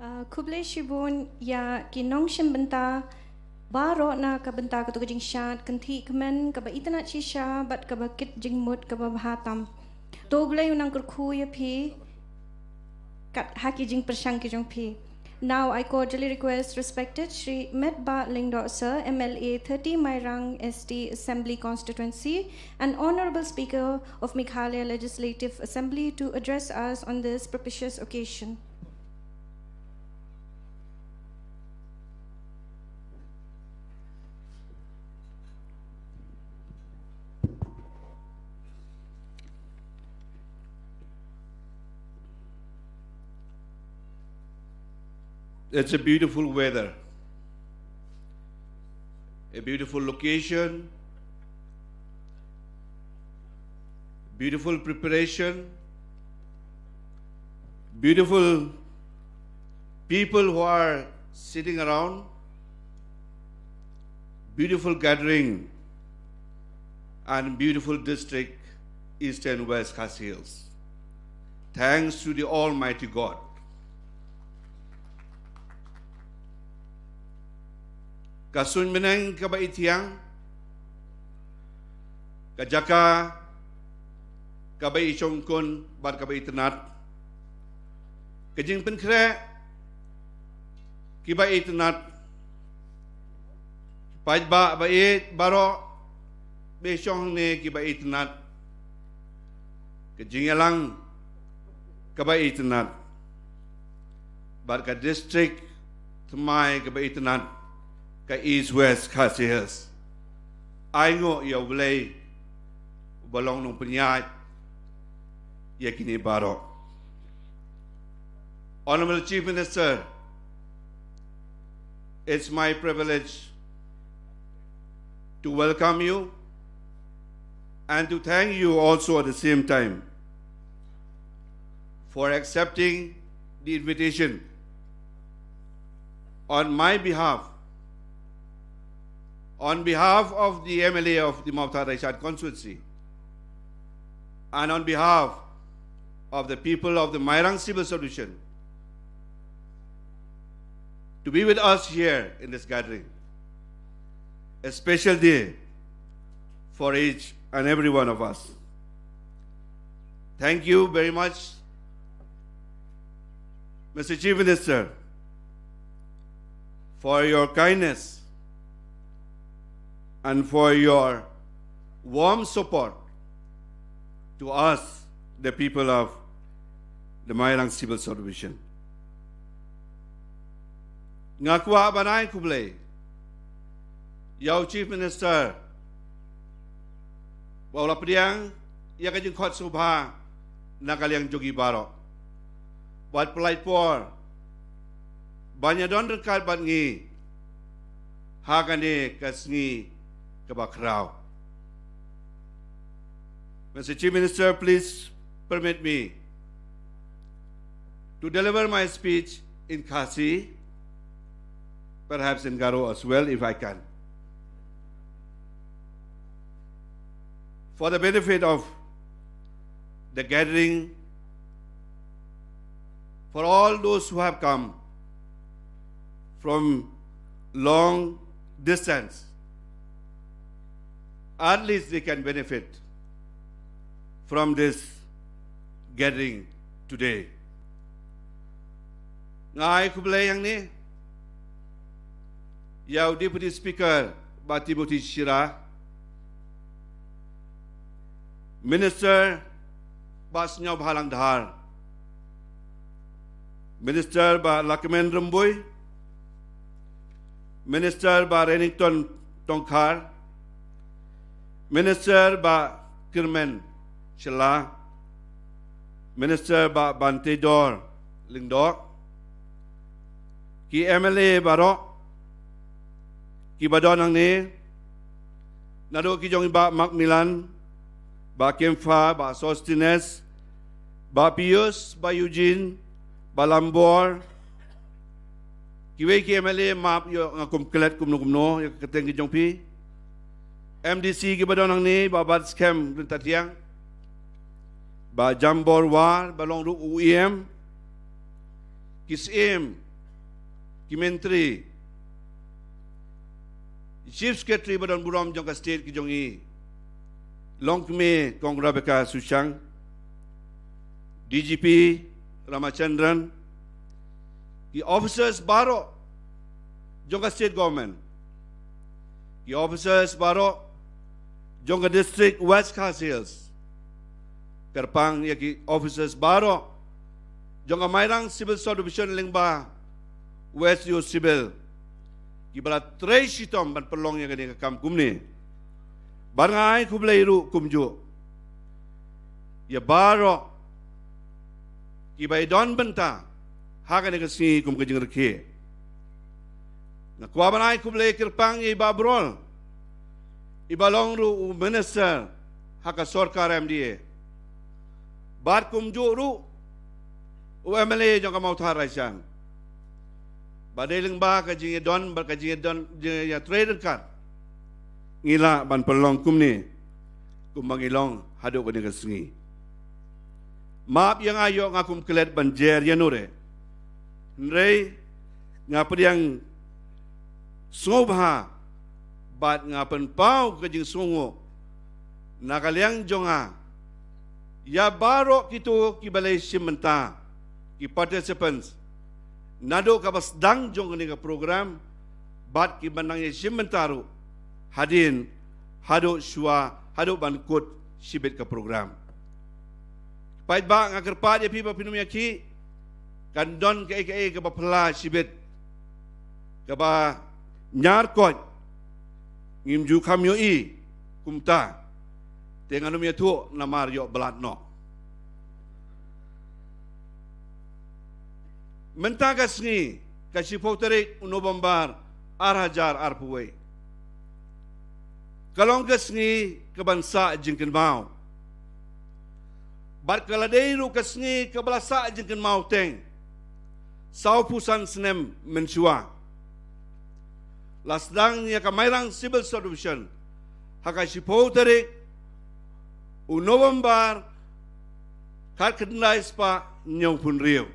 S2: Kublai shibun ya kinong shimbenta baro na kabenta katu kajing syat kenti kemen kaba itana chisha bat kaba kit jingmut kaba bahatam. Toblai unang kurku ya pi kat haki jing persang kijong pi. Now I cordially request respected Shri Medba Lingdo Sir, MLA 30 Mairang ST Assembly Constituency and Honorable Speaker of Meghalaya Legislative Assembly to address us on this propitious occasion.
S7: It's a beautiful weather, a beautiful location, beautiful preparation, beautiful people who are sitting around, beautiful gathering, and beautiful district, East and West Khasi Hills. Thanks to the Almighty God. Kasun menang kabait yang kajaka kabait chongkon bar kabait tenat kajing penkre kibait tenat paidbah bait baro besong ne kibait tenat jingïalang kabait tenat bar ka district Tmai kabait tenat ka East West Khasi Hills. Ai ngo ya ulay balong nung penyat ya kini baro. Honorable Chief Minister, it's my privilege to welcome you and to thank you also at the same time for accepting the invitation on my behalf, on behalf of the MLA of the Mawta Raishad constituency, and on behalf of the people of the Mairang Civil Solution, to be with us here in this gathering. A special day for each and every one of us. Thank you very much, Mr. Chief Minister, for your kindness and for your warm support to us, the people of the Mairang Civil Solution. Ngakwa banay kublay, yaw Chief Minister, wala padiang, yakajing kot subha, nakaliang jogi baro. Wat pelait por, banyak don dekat bat ngi, hagane kasngi kabakrao. Mr. Chief Minister, please permit me to deliver my speech in Khasi, perhaps in Garo as well, if I can, for the benefit of the gathering, for all those who have come from long distance. At least they can benefit from this gathering today. Ngai kublay yang ni, yaw Deputy Speaker Batiboti Shira, Minister Basnyaw Bhalang Dhar, Minister Ba Lakmen Ramboy, Minister Ba Renington Tongkhar, Minister Ba Kirmen Shela, Minister Ba Bante Dor Lingdok, ki MLA Barok, ki Badonang ni, nado ki jong Ba Macmillan, Ba Kemfa, Ba Sostines, Ba Pius, Ba Eugene, Ba Lambor, kiwe ki MLA map yo ngakum kelet kumno yo keteng ki jong pi, MDC ki Badonang ni, Ba Bad Scam Tatiang, Ba Jambor War, Ba Long Ru UEM, Kisim ki menteri, Chief Secretary Badan Buram jong ka state ki jong i, long keme kong Rebecca Sushang, DGP Ramachandran, ki officers baro jong ka state government, ki officers baro jong ka district West Khasi Hills, kerpang ya ki officers baro jong ka Mairang Civil Subdivision lingba West Yu Civil, ki bala tray shitom ban perlong ya kani kam kumni, barangai kublairu kumju, ya baro ki bai don benta hakan ka si kum kajing rekhe, na kuabanai kublai kerpang ya babrol, ibalong ru minister haka sorkar MDA, bar kumju ru UMLA jong ka mauthar raisan, badailing ba ka jingi don bar ka jingi don ya trade card ngila ban pelong kumni kumangilong hadu ka ni sengi map yang ayo ngakum kelet banjer yanure nrei ngapediang sngobha bat ngapen pau ka jing sungo nakaliang jonga ya baro kitu ki balai simenta ki participants nado ka basdang jong ni ka program bat ki banang simentaru hadin hado shua hado bankut sibet ka program paidbah ngakar pa dia pipa pinumya ki kandon ka ka bapla sibet ka ba nyar kot ngimju kamyo i kumta tenganum ya tu namar yo belatno mentaga sengi kasi poterik November arhajar arpuwe kalong kasngi kebansa jingken mau bat kaladeiru kasngi kebalasa jingken mau teng sau pusan senem mensua lasdang ya kamairang civil subdivision haka si poterik November kat kendai spa nyong pun riu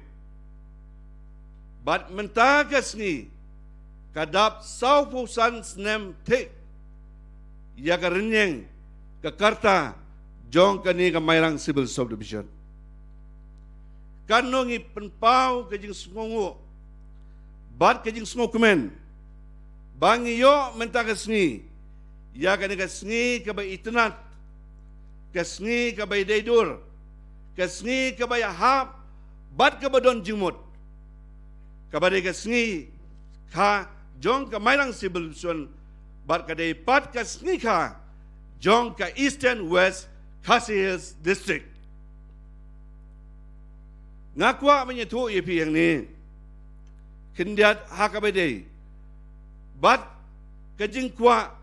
S7: bat mentagas ni kadap sau pusan senem tik ya karenyeng ke Karta jong kani ke Mairang Civil Subdivision kanongi penpau ke jing sungu bat ke jing sungu kemen bangi yo mentagas ni ya kani ke sengi ke bai itnat ke sengi ke bai daidur ke sengi ke bai hap bat ke badon jimut kabade ka sengi ka jong ka Mairang Civil Subdivision bat kadai pat ka sengi ka jong ka Eastern West Khasi Hills District ngakwa menyetu yepi yang ni kendiat hakabade bat ka jingkwa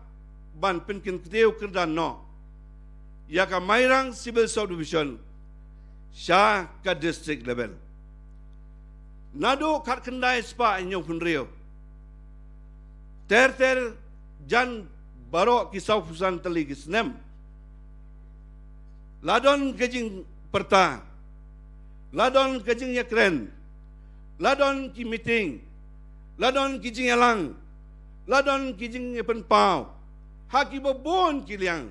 S7: ban penkin keteu kerdan no ya ka Mairang Civil Subdivision sya ka district level nado kat kendai spa nyong pun rio ter jan baro kisau pusan teli kisnem ladon kejing perta ladon kejing yakren ladon ki meeting ladon ki jingïalang ladon ki jing penpau haki bobon kiliang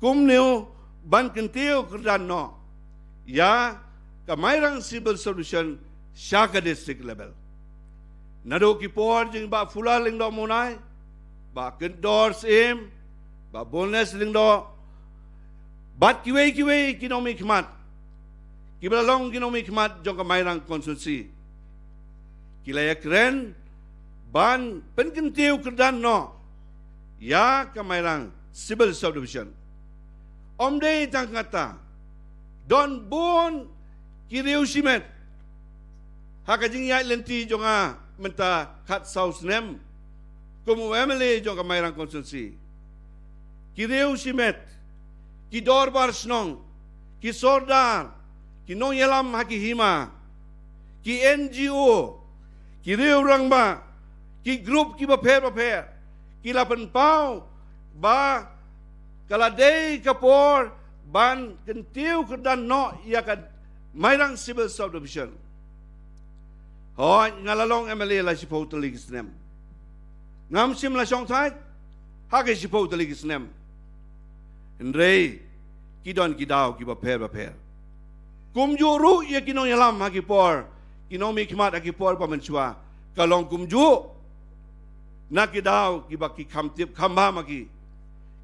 S7: kumneu ban kenteu kerdan no ya ka Mairang Civil Subdivision Shaka district level. Nado ki por jing ba fula ling do munai, ba kendors im, ba bonus ling do, bat kiwe kinomi khmat, kibalalong kinomi khmat jong ka Mairang konstitusi. Kilaya keren ban penkentiu kerdan no, ya ka Mairang Civil Subdivision. Omde tang kata, don bon kiriu simet. Haka jingïalang lenti jonga menta kat saus nem kumu emele jonga Mairang konstitusi kireu simet ki dorbar snong ki sordar ki nong yelam haki hima ki NGO ki reu rangba ki grup ki baper ki lapan pau ba kaladei kapor ban kentiu kedan no ya ka Mairang Civil Subdivision Hoi ngalalong MLA la sipo tali kisnem. Ngam sim la song thai hake sipo tali kisnem. Henry kidon kidau ki ba per. Kum juru ye kinong yalam haki por. Kinong mi kimat haki por pa menchua. Kalong kum ju nak kidau ki ba ki kham tip khamba maki.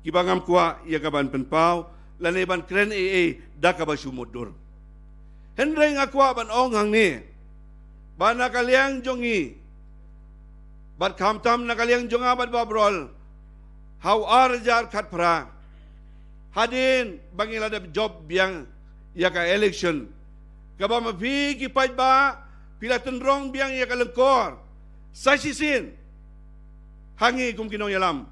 S7: Ki ba ngam kwa ye kaban penpau laneban kren da ka ba sumudur. Henry ngakwa ban ong hang ni. Ban nakaliang jongi. Bat kamtam nakaliang jonga bat babrol. How arjar khat pra. Hadin bangila da job biang yaka election. Kaba mapi ki paidbah pila tenrong biang yaka lengkor. Sasisin. Hangi kum kinong yalam.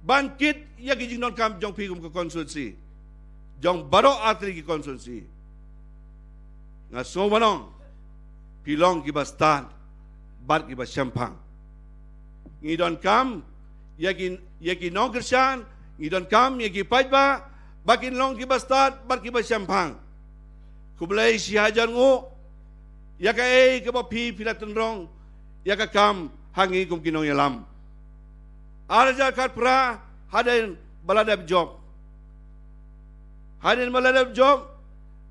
S7: Ban kit yaki jingnon kam jong pi kum ke konsulsi. Jong baro atri ki konsulsi. Ngaso manong pilong ki bastan bat ki basampang ngidon kam yaki non Christian ngidon kam yaki paidbah bakin long ki bastat bat ki basampang kublai si hajan ngo yaka ke ba pi pilatan rong yaka kam hangi kum kinong yalam arja kat pra haden baladab job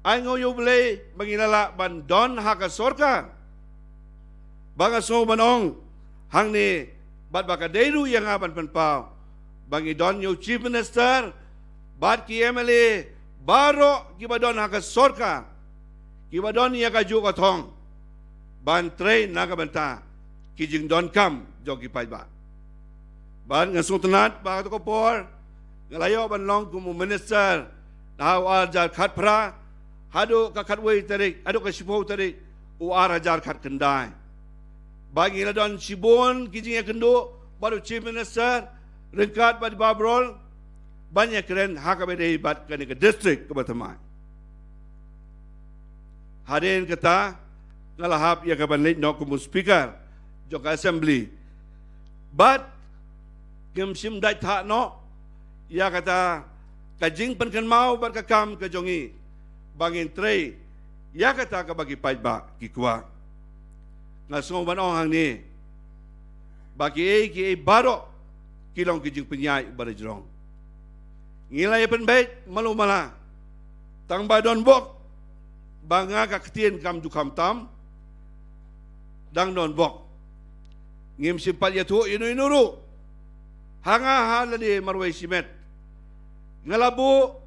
S7: ay ngoyo blay mangilala ban don haka sorka banga so banong hang ni bat baka deiru yang aban penpau bangi don yo chief minister bat ki MLA baro ki badon haka sorka ki badon ya ka ju ka thong ban train naga banta ki jing don kam jogi paidbah ban ngasutanat ba to ko por ngalayo ban long ku minister now arjar khat pra hado ka khatwei tarik ado ka sipo tarik u arajar khat kendai bagi la don sibon kijing kendo baru chief minister rengkat bad babrol banyak keren hak abede bat kan ke district ke batamai hadin kata ngalahap ya kaban late no kumu speaker joka assembly but kem sim dai tha no ya kata kajing penkan mau bat ka kam ke jongi bangin trei ya kata ka bagi paidbah ki kwa ngasong banong hang ni bagi ki baro kilong kijing penyai barajrong ngilai penbait malu mala tang badon bok banga ka ketien kam du kam tam dang don bok ngim simpat ya tu inu inuru hanga halade marwai simet ngalabu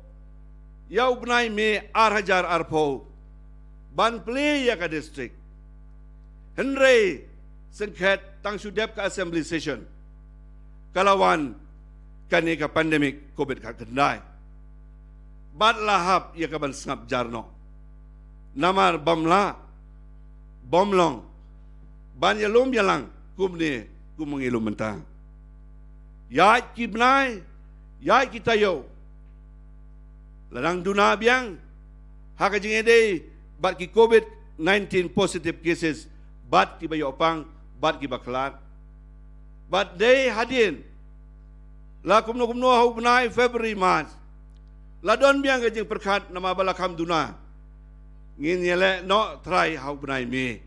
S7: yau benai me arhajar arpo ban plie ya ka district Henry sengket tang sudep ka assembly session kalawan kani ka pandemik covid ka kendai bat lahap ya ka ban sngap jarno namar bamla bomlong ban ya lom yalang kumni kumengilum mentang ya ki benai ya kita yo ladang duna biang haka jingede bat ki COVID-19 positive cases bat ki bayo pang bat ki baklat bat day hadin la kumno hau benai February March la don biang ke jing perkat nama balakam duna ngin yele no try hau benai me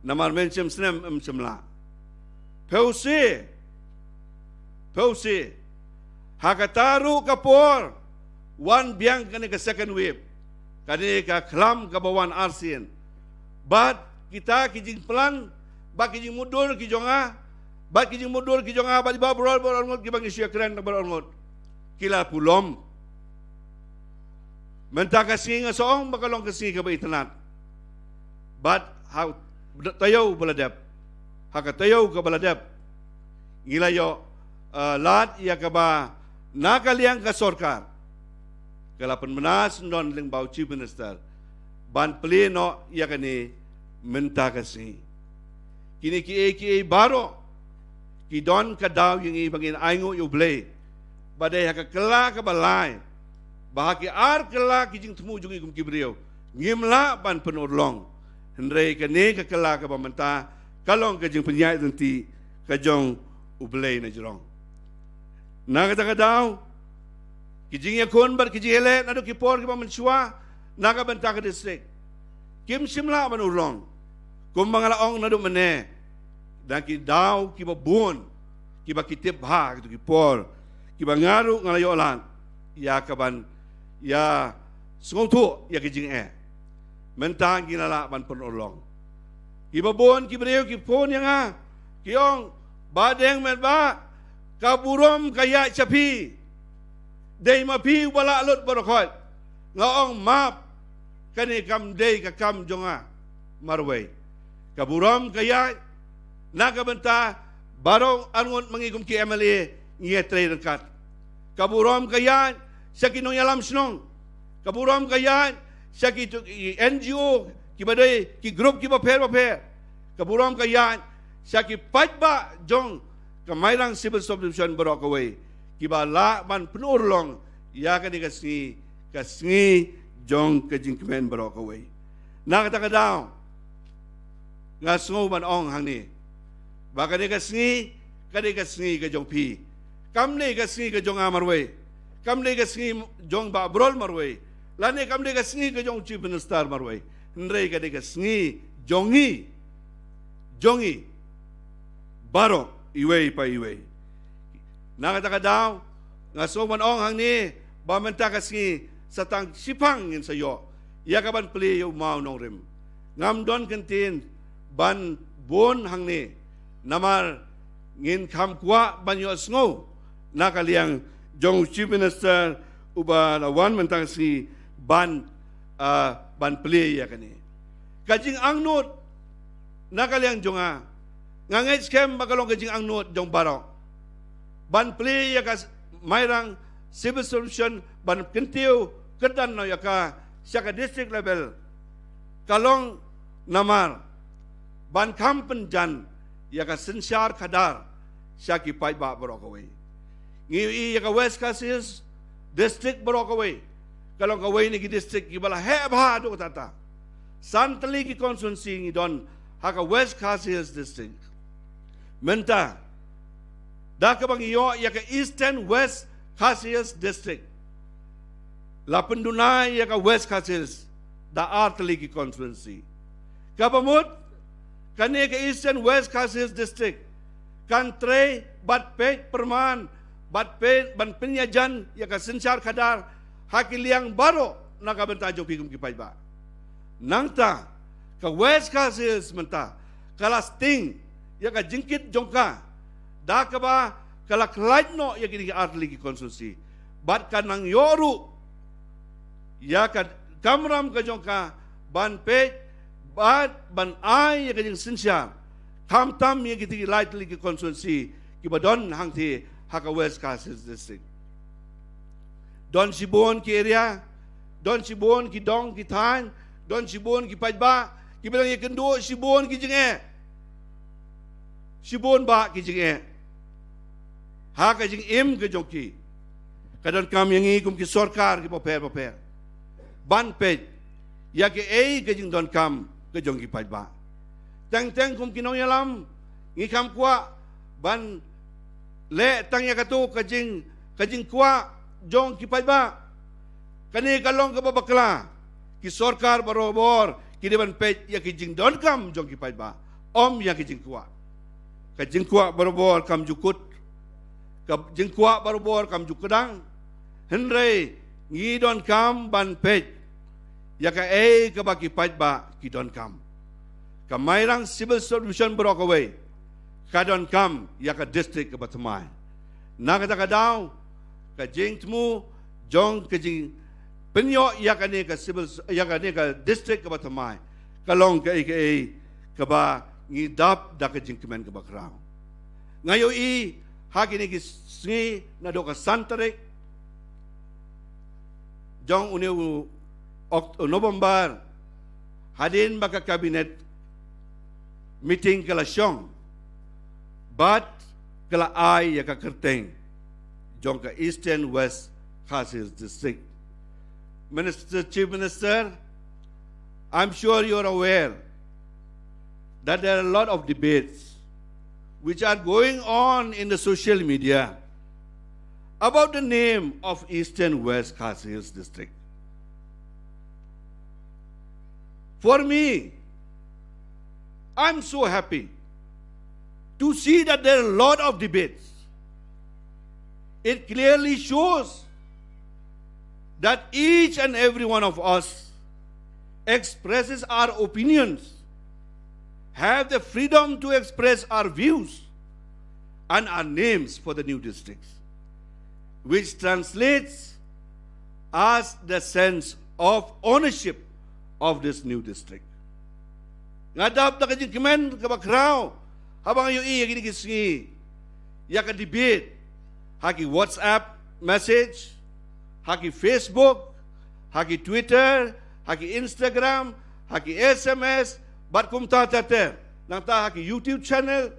S7: namar mencem snem semla peusi haka taru kapor wan biang kani ke second wave kani ka klam ka bawan arsian bat kita kijing pelan ba kijing mudur ki jonga ba kijing mudur ki jonga ba babrol ngot ki bangi sia keren babrol ngot kila pulom menta kasing soong bakalong kasing ka ba itanat bat how tayo baladap haka tayo ka baladap gilayo lat ya ka ba nakaliang ka sorkar kalapan menas non leng bau chief minister ban pleno ya kani menta kasi kini ki baro ki don ka daw yung ibangin aingo yu blay badai haka kela ka balay bahaki ar kela ki jing temu jungi kum kibriyo ngimla ban penurlong hendrei kani ka kela ka bamenta kalong ka jing penyai nanti ka jong ublay na jirong na kata ka daw kijing yakon bar kijing hele nado kipor ki pamensua naga benta ka district kim simla manurong Kung mga laong na dumane, dan ki daw, ki babun, ki ba kitip ha, ki por, ki ba ngaru ngalayolan, ya kaban, ya sungong tu, ya ki jing mentang ginala ban penolong. Ki babun, ki breu, ki pon yang ki ong, badeng met ba, kaburom kaya capi, day mapi wala lut barokot, ngaong map, kani kam day ka kam jonga, marway. Kaburom kaya, nakabenta, barong angon mangigum ki MLA, ngiyetre rengkat. Kaburom kaya, siya kinongyalam senong. Kaburom kaya, siya ki NGO, ki badai, ki grup ki baper. Kaburom kaya, siya ki paidbah jong, kamairang civil subdivision barok away. Ki ba la man penurlong, ya kani kasngi jong kejingkemen barok away. Nakatagadaw, nga sungo man ong hang ni. Baka ni kasngi ka jong pi. Kam ni kasngi ka jong amarway. Kam ni kasngi jong ba brol marway. Lani kam ni kasngi ka jong chief minister marway. Nrei ka ni kasngi jongi. Baro iway pa iway. Nakataka daw, nga sungo man ong hang ni, bamenta kasngi sa tang sipang in sayo. Yakaban pli yung mau nong rim. Ngam don kentin, ban bon hang ni namar ngin kam kwa ban yo sngo nakaliang jong chief minister uba lawan mentang si ban play ya kani kajing angnot nakaliang jonga ngangai scam bakalong kajing angnot jong barok ban play ya kas mairang civil solution ban kentiu kedan no ya ka siya district level kalong namar ban kampen jan ya ka sensyar kadar siya ki paidbah barokaway. Ngiwi ya ka West Khasi district barokaway. Kalau kaway ni ki district ki bala hebha do tata. Santali ki constituency ngi don ha ka West Khasi district. Menta da ka bang iyo ya ka Eastern West Khasi district. La pendunai ya ka West Khasi da artali ki constituency. Kapamut kani ke Eastern West Khasi district kantre bat pej perman bat pej ban penyajan ya ka sensyar kadar hakiliang baro nakabenta jo pigum ki paidbah nangta ka West Khasi menta kalas ting ya ka jingkit jongka da ka ba kala klaidno ya ki artli ki konsulsi bat kanang yoru ya ka kamram ka jongka ban pej ban ai ya kajing sinsya kam tam ya kiti lightly ki konstituensi ki badon hang ti haka West Khasi district don sibon ki area don sibon ki dong ki tan don sibon ki paidbah ki bilang ya kendo sibon ki jinge sibon ba ki jinge haka jing im ke joki kadon kam yang kum ki sarkar ki paper ban pej ya ki ke jing don kam ke jong ki paidbah. Teng kum kinongyalam ngikam kwa ban le tang ya katu kajing kwa jong ki paidbah. Kani kalong ka babakla ki sarkar barobor ki deban pej ya ki jing don kam jong ki paidbah. Om ya ki jing kwa. Ka jing kwa barobor kam jukut. Ka jing kwa barobor kam jukudang. Henry ngi don kam ban pej ya ka ka baki paidbah ki don kam. Kamairang civil subdivision barokaway ka don kam ya ka district ka batamay. Nakata daw ka jing tmu jong ka jing penyo ya ka ni ka civil ya ka ni ka district ka batamay. Kalong ka ka ba ngidap da ka jing kemen ka bakraw. Ngayo haki ni kisngi na do ka santarik jong uniu November hadin baka kabinet meeting kala syong but kala ay ya ka kerteng jong ka Eastern West Khasi district. Chief Minister, I'm sure you're aware that there are a lot of debates which are going on in the social media about the name of Eastern West Khasi district. For me, I'm so happy to see that there are a lot of debates. It clearly shows that each and every one of us expresses our opinions, have the freedom to express our views and our names for the new districts, which translates as the sense of ownership of this new district. Ngadap na kajing kemen kabakraw, habang yung iya ginigisngi, yaka debate, haki WhatsApp message, haki Facebook, haki Twitter, haki Instagram, haki SMS, bat kum tater, nang ta haki YouTube channel,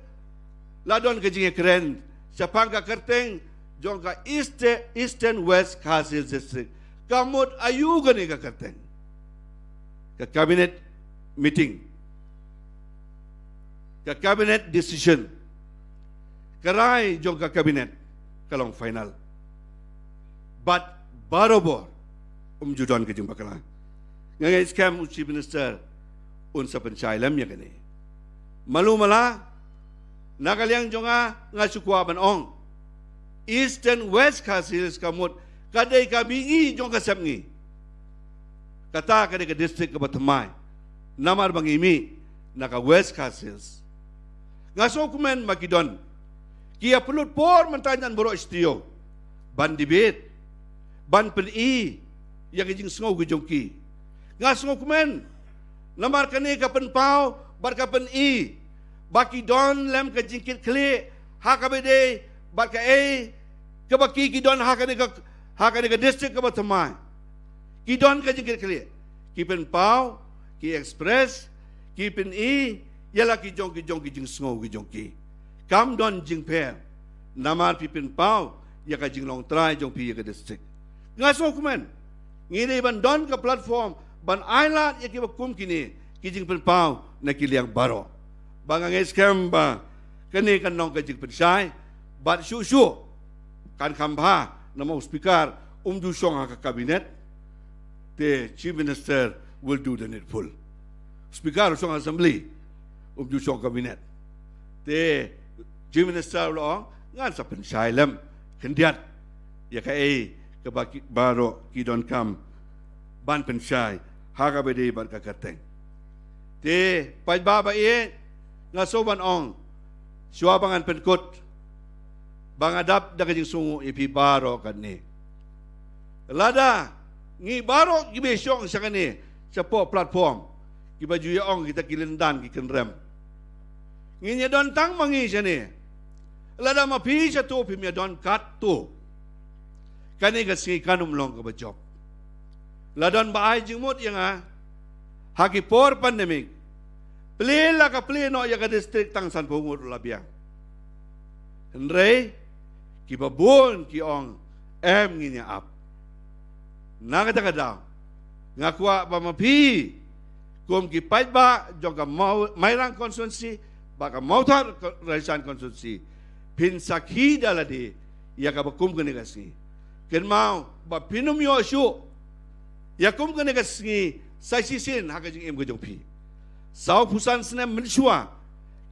S7: ladon kajing keren, siapang ka kerteng, jong ka Eastern West Khasi district, kamut ayugan ni ka kerteng, ka cabinet meeting, ka cabinet decision, karay jong ka cabinet, kalong final. But barobor, judon kajing bakala. Ngayon scam Chief Minister, unsa pensyailam ya kani. Malumala, nakaliang jonga nga sukwaban ong. Eastern West Khasi kamut, kaday kabingi jong kasapngi. Kata kaday ka district kabatamay, namar bangimi, naka West Khasi. Nga so kumen makidon, kia pelut por mantanyan boro istiyo, ban debate, ban pen-i, yang ijing sengaw gujong ki. Nga sengaw kumen, namar kani ka penpau, bar ka pen-i, baki don lem ka jingkit kli, haka bede, bar ka kabaki ki don haka ni ka district ka batamay. Ki don ka jingkit kli, ki penpau, ki express, ki pen-i, yala ki jong jing sengaw gujong ki. Kam don jing per, namar pi penpau, ya ka jing long try jong pi ya ka district. Nga so kumen, ngini ban don ka platform, ban island ya kiba kum kini, kijing penpau na kiliang baro. Bangang scam ba, kani kan nong kajing pensay, bat syu kan kambha na mau speaker, dusyong ka kabinet, the Chief Minister will do the needful. Speaker usong assembly, dusyong kabinet. The Chief Minister lo, ngan sa pensay lam, kendiat, ya ka kabaki baro kidon kam ban pensay haga bede ban kakateng te paidbah nga soban ong suabangan penkut bangadap da kajing sungu ipi baro kanni lada ngi baro gibesyong sa kanni sa po platform gibajuya ong kita kilindan kikenrem nginya don tang mangi siya ni lada mapi siya to pimya don kat to kani kasi kanum long ka ba job. Ladon ba ay jingmut yang haki por pandemic. Plila ka pleno ya ka district tang San Pungut labiang. Henry kibabon ki ong nginya up. Nakata daw. Ngakwa pa mapi kum ki paidbah jong ka mayrang constituency baka mautar raisan constituency pinsakhi daladi ya ka bakum kani kasi. Ken mau ba pinum yo syu yakum kene kasngi saisisin ha kajing em gojong pi sau pusan snem menshua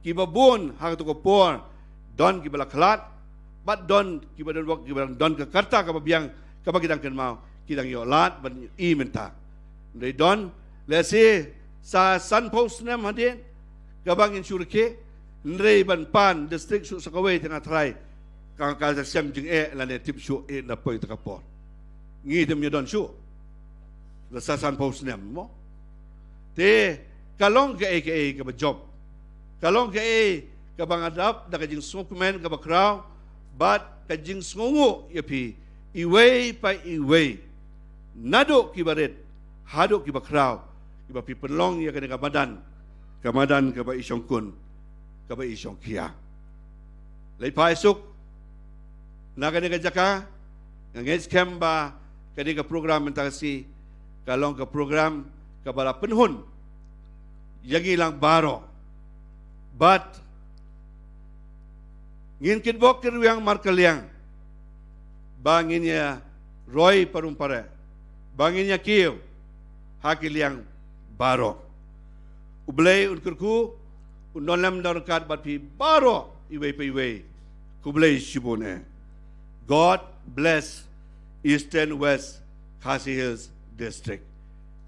S7: ki babun ha to ko por don ki bala khalat bat don ki badan wak ki badan don ka karta ka babiang ka bagidang ken mau kidang yo lat ban i menta dei don lese sa san post nem hadin ka bangin surke ndrei ban pan district su sakawai tengah try kang ka sem jing la ne tip shu na poi ta kapor ngi dem don shu la sasan post nem mo te kalong ka ka job kalong ka bangadap da ka jing smokeman ka bakraw but ka jing sngungu yapi iway pa iway nado ki baret hado ki bakraw ki ba pi penlong ya ka madan ka ba isyong kun ka ba isyong kia lai paisuk na kani ka jaka ngais kemba kani ka program mentasi kalong ka program ka bala penhun jingïalang baro but ngin kitbok kiruyang markaliang bangin niya Roy parumpare bangin niya kiyo hakiliang baro ublay unkurku non lam darkat bat pi baro iwe pe iwe kublai shibone. God bless Eastern West Khasi Hills District.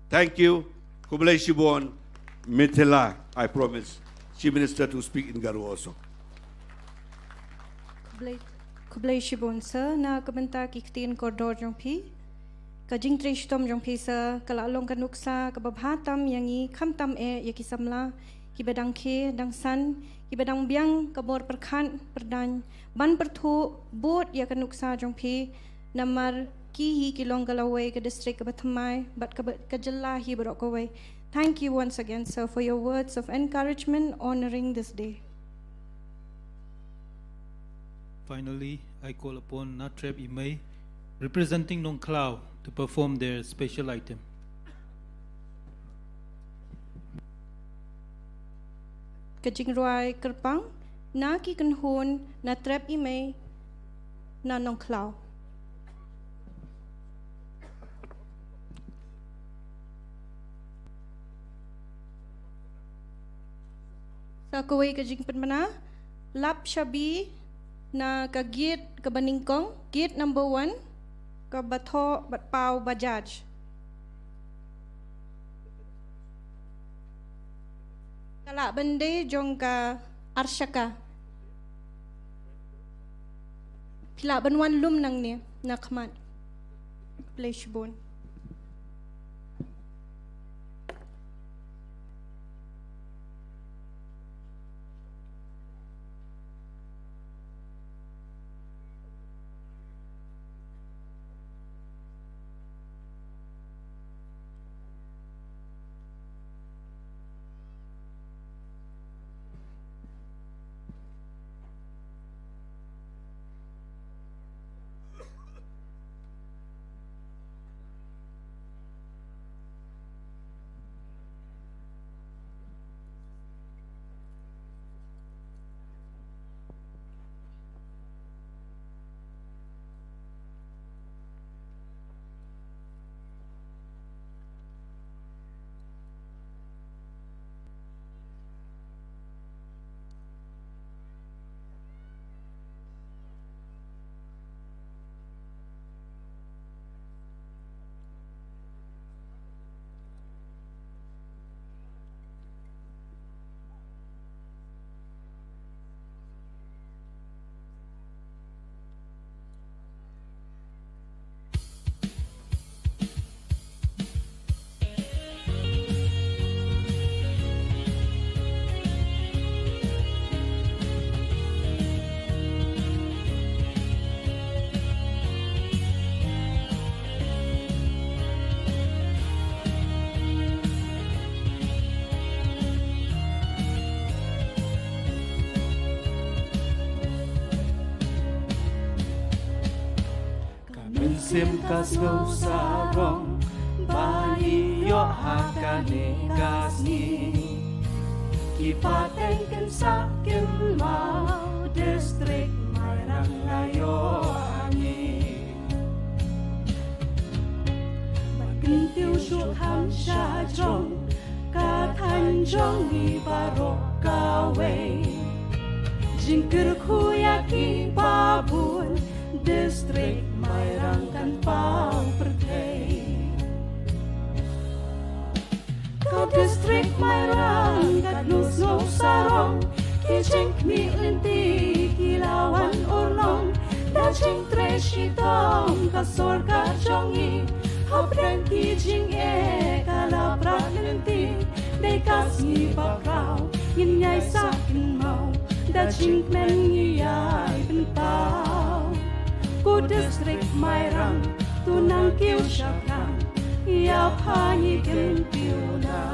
S7: Thank you. Kublai shibon Mithila. I promise Chief Minister to speak in Garu also.
S2: Kublai shibon sir na kabenta kiktin koridor jong pi. Kajing trishtom jong pi sir kalalong kanuksa kababhatam yangi khamtam yaki samla kibadang ke dang san kibadang biang kabor perkhan perdan ban perthu bot ya kanuksa jong pi namar ki hi kilong galaway ka district kabathamai but kajalla hi barokaway. Thank you once again sir for your words of encouragement honoring this day.
S3: Finally, I call upon Natreb Imei, representing Nong Klau, to perform their special item.
S2: Kajing Roy Kerpang, na ki kanhon Natreb Imei na Nong Klau. Sa kaway kajing penmana, lap shabi na ka gate ka baningkong, gate number 1 ka batho batpau bajaj. Kala bende jong ka arsyaka. Pila banwan lum nang ni nakmat. Flashbone.
S5: Sim kasgo sarong bayi yo hakane kasni kipateng kan sakim mau distrik marang layo ani bagintiu shu ham sha jong ka than jong ni barok kawe jingkir khuyaki babun distrik Mairang kan pang pertei Kau distrik Mairang kat nusno sarong Kijeng kmi linti kilawan orlong Dajeng treshi tong kasor kajongi Hapren kijeng kalaprak linti Dekas ni bakraw Yinyay sakin mau Dajeng kmen ngiyay penpau Ku distrik Mairang tunang kiu syakang ya pani kentiu na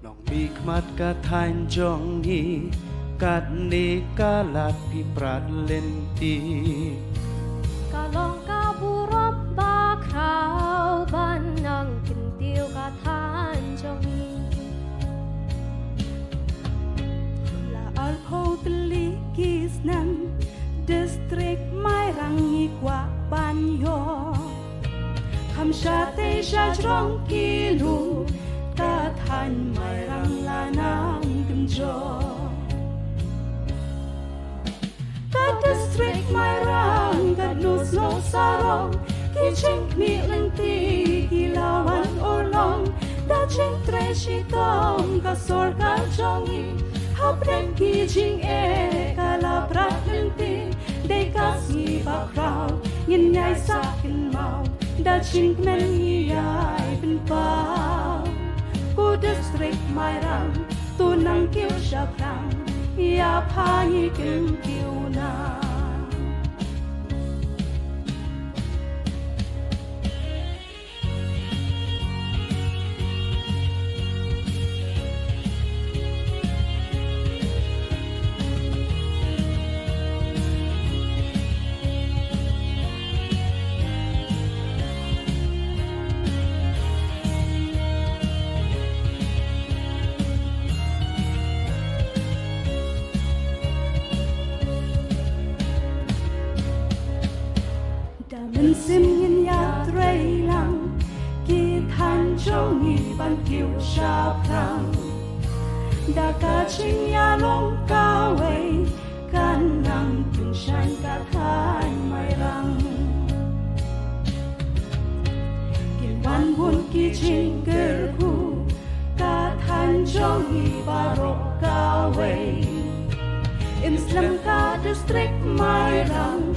S5: Nong mikmat ka than jong ni kat ni kalat pi prat lenti
S8: Kalong kaburop bakraw banang kentiu ka than jong ni
S9: Alpo telikis nang distrik Mairang ikwa banyo Hamshat te sha trong ki lu ka than mai rang la nang kim jo ka district mai rang ka lose no sarong ki ching mi lang ti ki lawan or long da ching tre shi tong ka sor ka chong i hap reng ki jing e ka la prat lang ti de ka si ba krao yin nhai sa kin mau da ching men yi ai bin pa ku district mai rang tu nang kiu sha krang ya pa ni kim kiu na mình sim nhìn ya trây lăng khi than trong nhị ban kiều sa prang đã cả chính ya long cao ấy can nang từng san cả than mai răng kiên ban buồn kỳ chính cơ khu cả than trong nhị ba rok cao ấy Islam ka district mai răng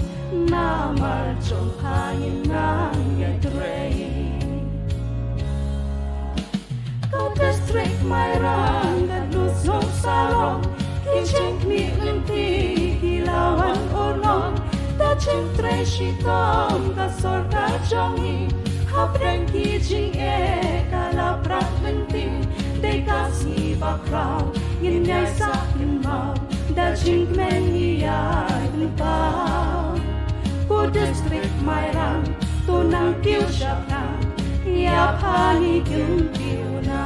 S9: na mar trong hangin nang yatray Ka district mai rang ka lusong sarong Ki ching mi linti ki lawan orlong Da ching tre shi tong ka sor ka chong i Hap reng ki ching e ka la prat linti De ka si ba krao yin nhai sa yin mau Da ching men i ai bin pao Ku district mai rang tu nang kiu sha prang ya pa ni kim kiu na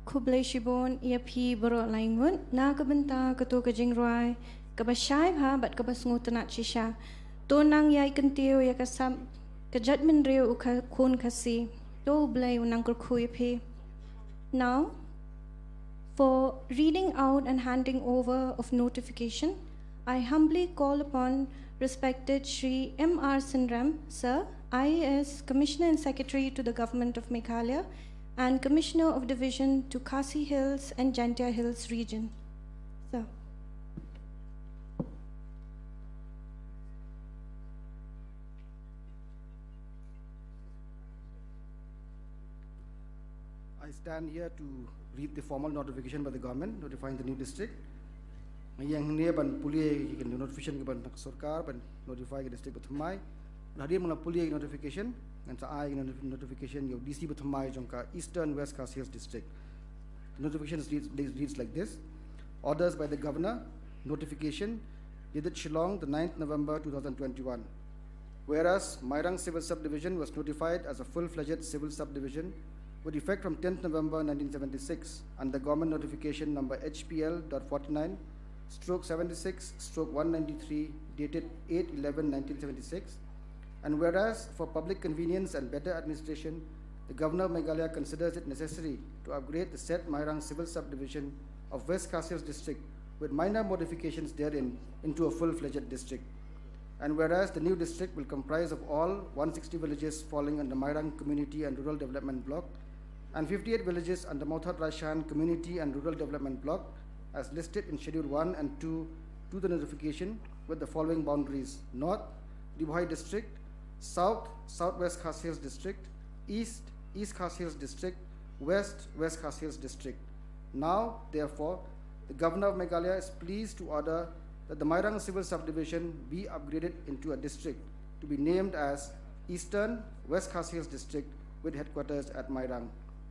S2: Kublai shibon ia pi baro laingun na kabenta kato kajing roi kabashai ha bat kabasngu tanat shisha to nang yai kentiu ya kasam kajat min reu ukha khun khasi to blai unang kurkhu ia pi. Now for reading out and handing over of notification I humbly call upon respected Shri M.R. Sindram Sir, IAS Commissioner and Secretary to the Government of Meghalaya and Commissioner of Division to Khasi Hills and Jantia Hills region. Sir.
S10: I stand here to read the formal notification by the government notifying the new district. Yang ni ban puli notification ban sarkar ban notify the district Bathumai. Hadir mula puli notification and sa ai notification your DC Bathumai jongka Eastern West Khasi Hills district. The notification reads like this: Orders by the governor. Notification dated Shillong, the 9th November 2021. Whereas Mairang Civil Subdivision was notified as a full-fledged civil subdivision with effect from 10th November 1976 under government notification number HPL.49/76/193 dated 8/11/1976. And whereas for public convenience and better administration, the Governor of Meghalaya considers it necessary to upgrade the said Mairang Civil Subdivision of West Khasi Hills district with minor modifications therein into a full-fledged district. And whereas the new district will comprise of all 160 villages falling under Mairang Community and Rural Development Block and 58 villages under Mauthat Rashan Community and Rural Development Block as listed in Schedule 1 and 2 to the notification with the following boundaries: North, Dibhai District; South, Southwest Khasi Hills District; East, East Khasi Hills District; West, West Khasi Hills District. Now, therefore, the Governor of Meghalaya is pleased to order that the Mairang Civil Subdivision be upgraded into a district to be named as Eastern West Khasi Hills District with headquarters at Mairang.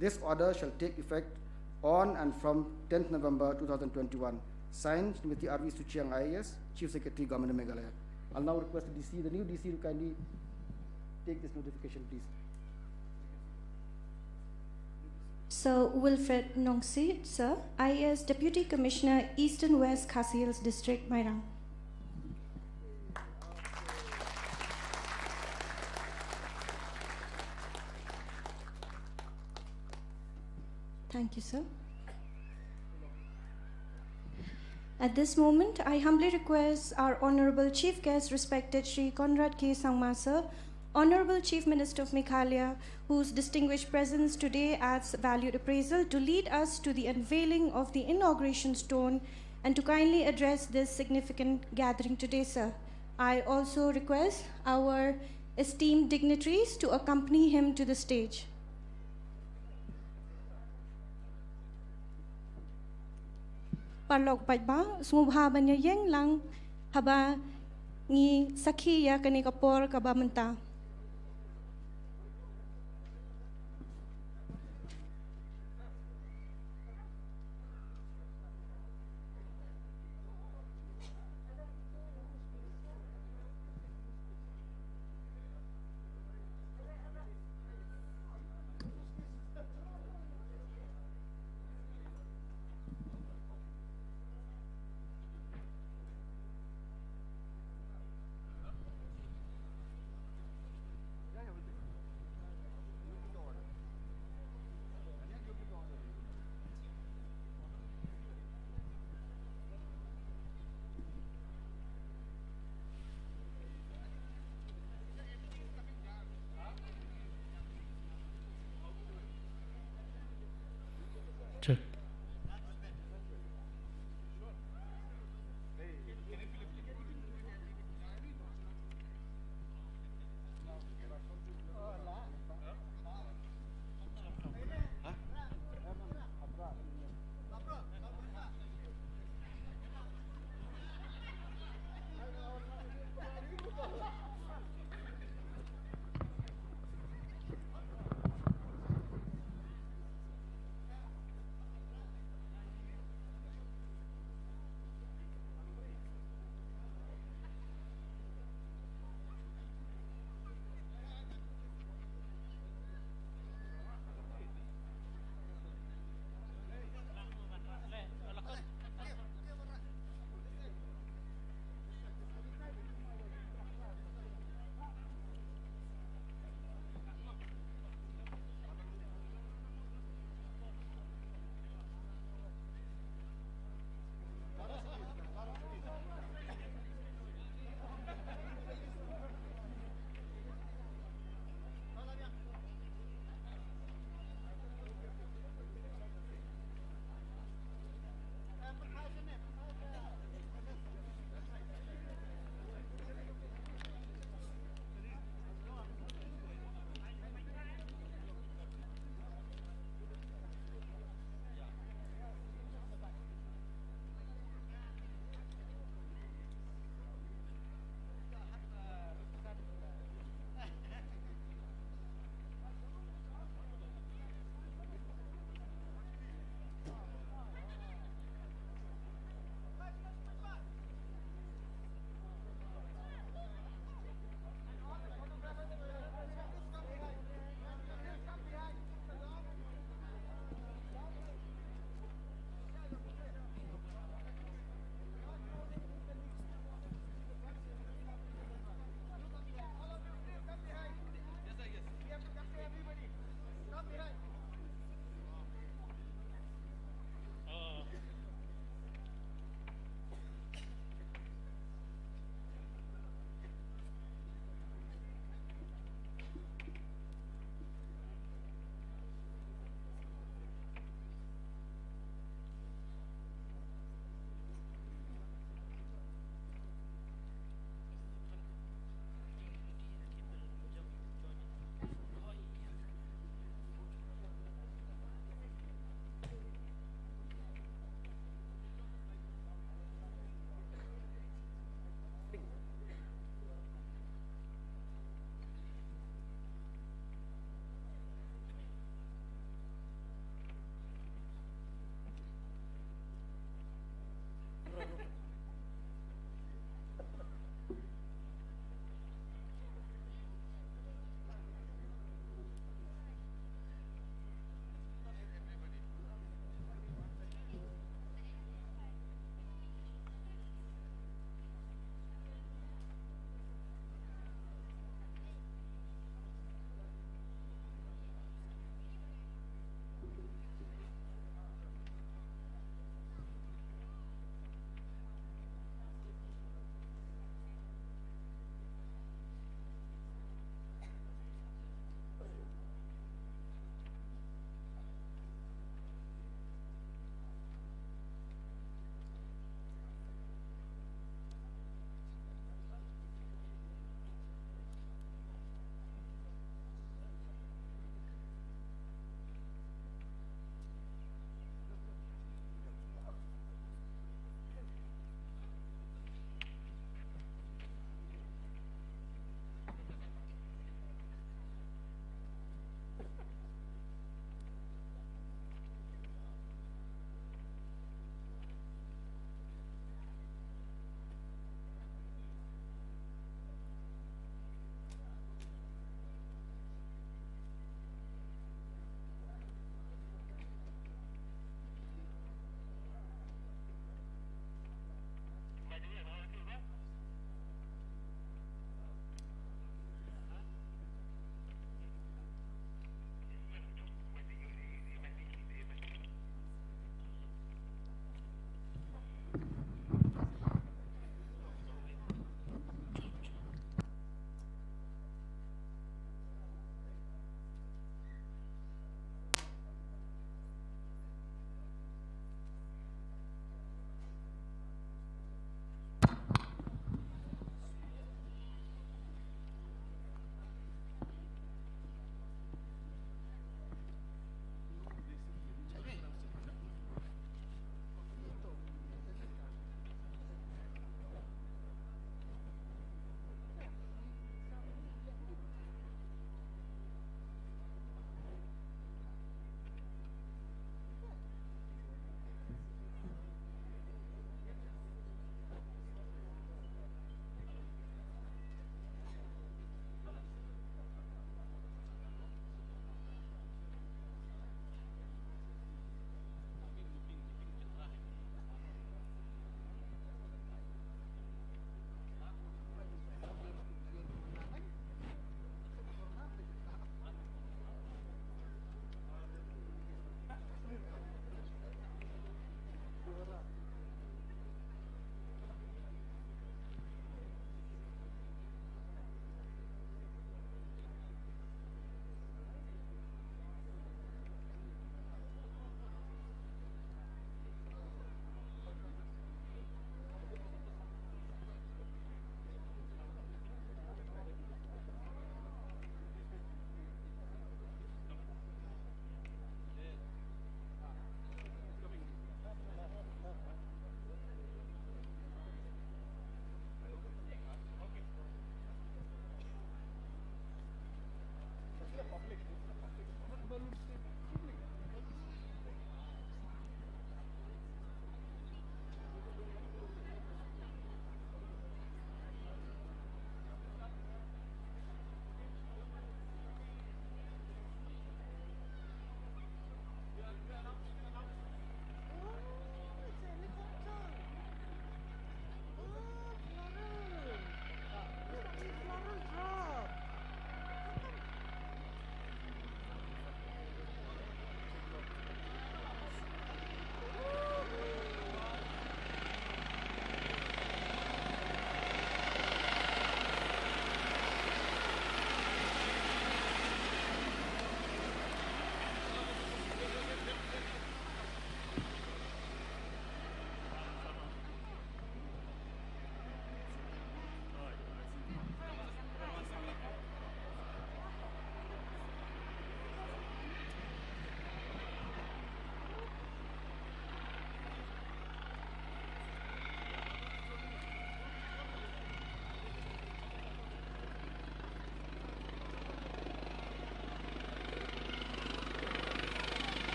S10: This order shall take effect on and from 10th November 2021. Signed, Srimati R.V. Suchiang IAS, Chief Secretary, Government of Meghalaya. I'll now request the new DC, to kindly take this notification, please.
S2: Sir Wilfred Nongsi, sir, IAS Deputy Commissioner, Eastern West Khasi Hills District, Mairang. Thank you, sir. At this moment, I humbly request our Honorable Chief Guest, respected Shri Conrad K. Sangma, sir, Honorable Chief Minister of Meghalaya, whose distinguished presence today adds valued appraisal, to lead us to the unveiling of the inauguration stone and to kindly address this significant gathering today, sir. I also request our esteemed dignitaries to accompany him to the stage. Parlok paidbah, sumubha banya yeng lang haba ngi sakhi ya kani kapor kaba menta.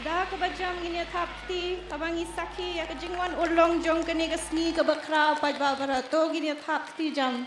S2: Da kabajam ini thapti abang isaki ya kejingwan ulong jong kene kasni kabakra paidbah barato gini thapti jam.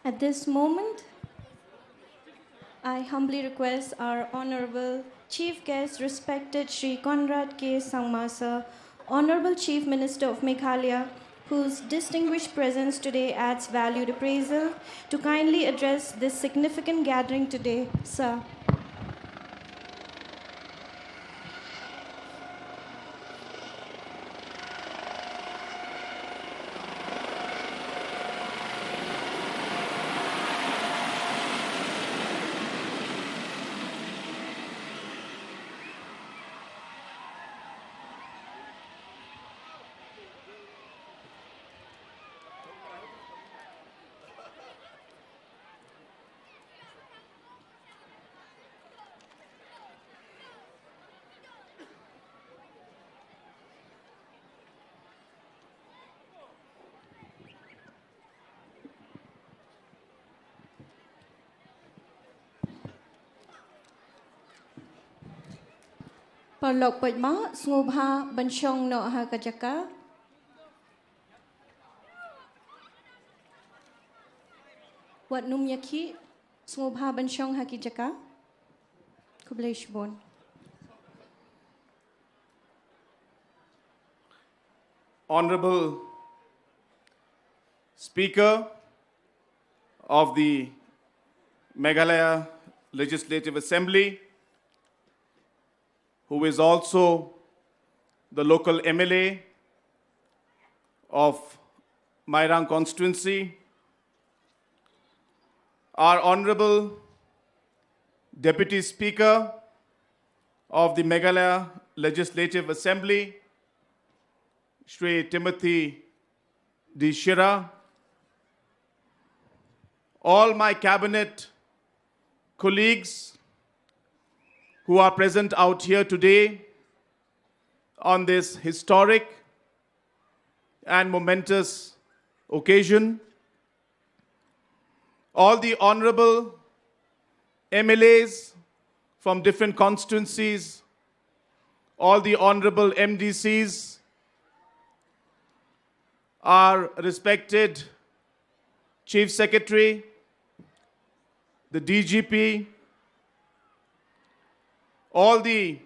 S2: At this moment, I humbly request our Honorable Chief Guest, respected Shri Conrad K. Sangmasa, Honorable Chief Minister of Meghalaya, whose distinguished presence today adds valued appraisal, to kindly address this significant gathering today, sir. Parlok paidbah ngubha bansyong no ha kajaka. Wat num yaki ngubha bansyong ha kijaka. Kubleshbon.
S7: Honorable Speaker of the Meghalaya Legislative Assembly, who is also the local MLA of Mairang constituency, our Honorable Deputy Speaker of the Meghalaya Legislative Assembly, Shri Timothy D. Shira, all my cabinet colleagues who are present out here today on this historic and momentous occasion, all the honorable MLAs from different constituencies, all the honorable MDCs, our respected Chief Secretary, the DGP, all the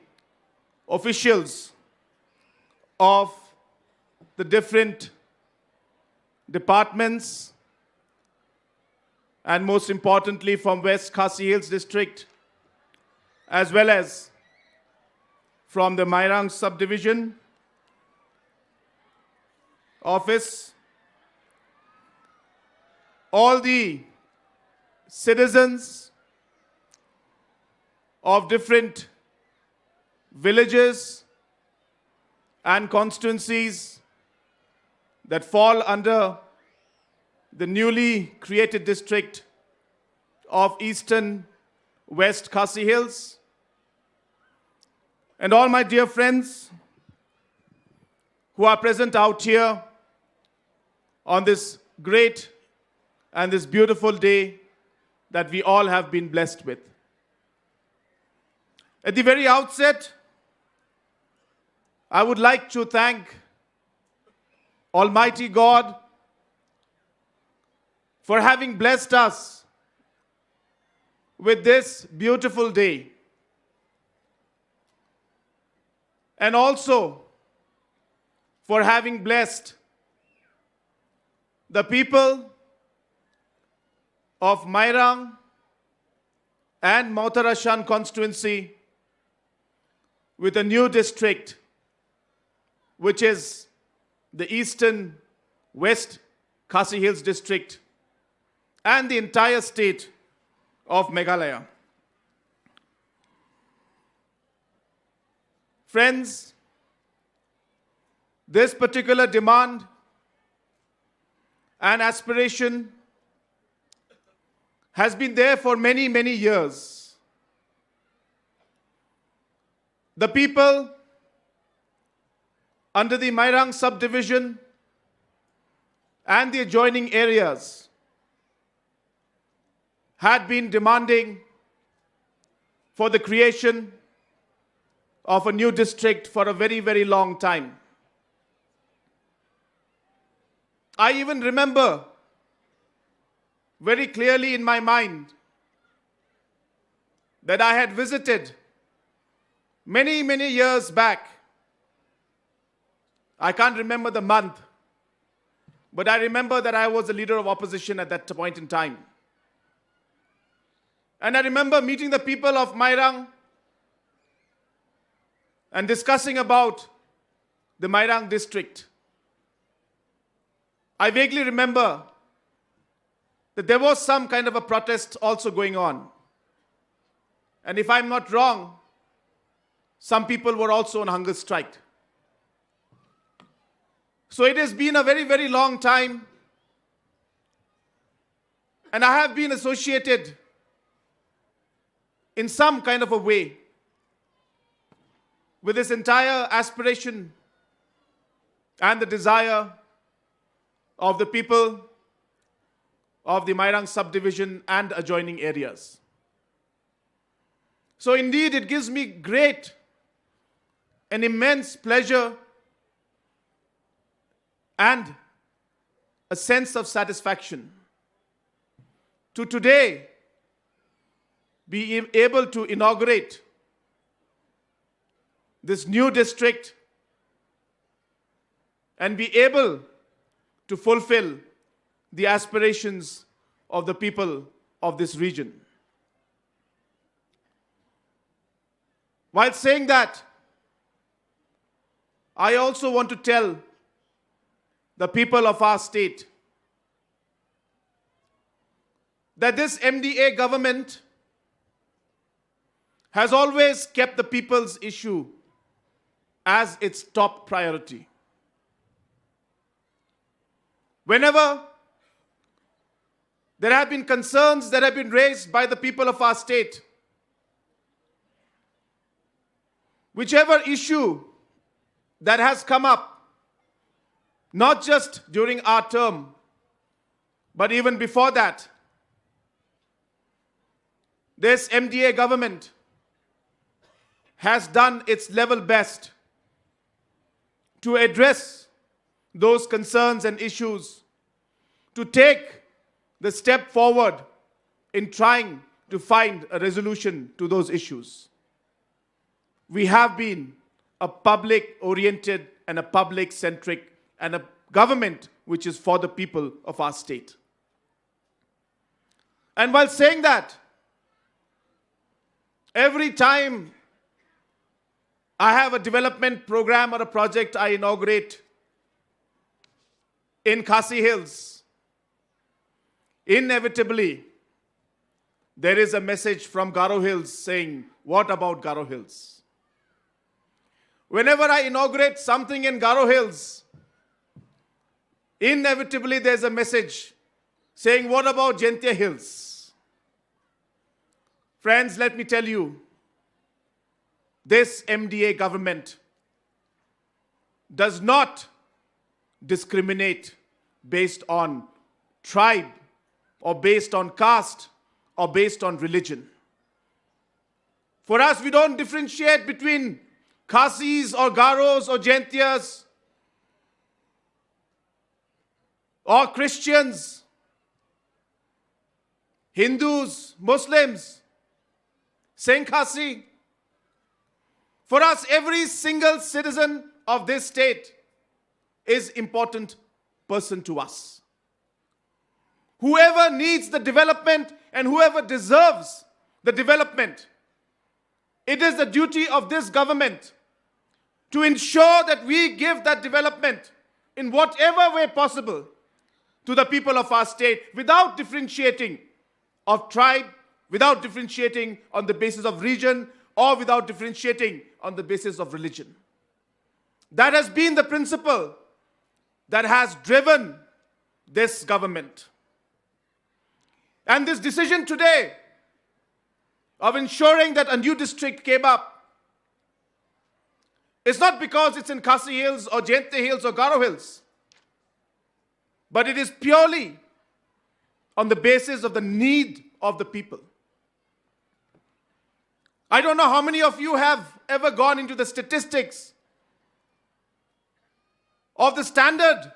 S7: officials of the different departments, and most importantly from West Khasi Hills district, as well as from the Mairang subdivision office, all the citizens of different villages and constituencies that fall under the newly created district of Eastern West Khasi Hills, and all my dear friends who are present out here on this great and this beautiful day that we all have been blessed with.
S11: At the very outset, I would like to thank Almighty God for having blessed us with this beautiful day. And also for having blessed the people of Mairang and Mautarashan constituency with a new district, which is the Eastern West Khasi Hills district and the entire state of Meghalaya. Friends, this particular demand and aspiration has been there for many, many years. The people under the Mairang subdivision and the adjoining areas had been demanding for the creation of a new district for a very, very long time. I even remember very clearly in my mind that I had visited many, many years back. I can't remember the month, but I remember that I was the leader of opposition at that point in time. And I remember meeting the people of Mairang and discussing about the Mairang district. I vaguely remember that there was some kind of a protest also going on. And if I'm not wrong, some people were also on hunger strike. So it has been a very, very long time. And I have been associated in some kind of a way with this entire aspiration and the desire of the people of the Mairang subdivision and adjoining areas. So indeed, it gives me great and immense pleasure and a sense of satisfaction to today be able to inaugurate this new district and be able to fulfill the aspirations of the people of this region. While saying that, I also want to tell the people of our state that this MDA government has always kept the people's issue as its top priority. Whenever there have been concerns that have been raised by the people of our state, whichever issue that has come up, not just during our term, but even before that, this MDA government has done its level best to address those concerns and issues, to take the step forward in trying to find a resolution to those issues. We have been a public-oriented and a public-centric and a government which is for the people of our state. And while saying that, every time I have a development program or a project I inaugurate in Khasi Hills, inevitably there is a message from Garo Hills saying, what about Garo Hills? Whenever I inaugurate something in Garo Hills, inevitably there's a message saying, what about Jingialang Hills? Friends, let me tell you, this MDA government does not discriminate based on tribe or based on caste or based on religion. For us, we don't differentiate between Khasis or Garos or Jaintias or Christians, Hindus, Muslims, saying Khasi. For us, every single citizen of this state is important person to us. Whoever needs the development and whoever deserves the development, it is the duty of this government to ensure that we give that development in whatever way possible to the people of our state without differentiating of tribe, without differentiating on the basis of region, or without differentiating on the basis of religion. That has been the principle that has driven this government. And this decision today of ensuring that a new district came up is not because it's in Khasi Hills or Jaintia Hills or Garo Hills, but it is purely on the basis of the need of the people. I don't know how many of you have ever gone into the statistics of the standard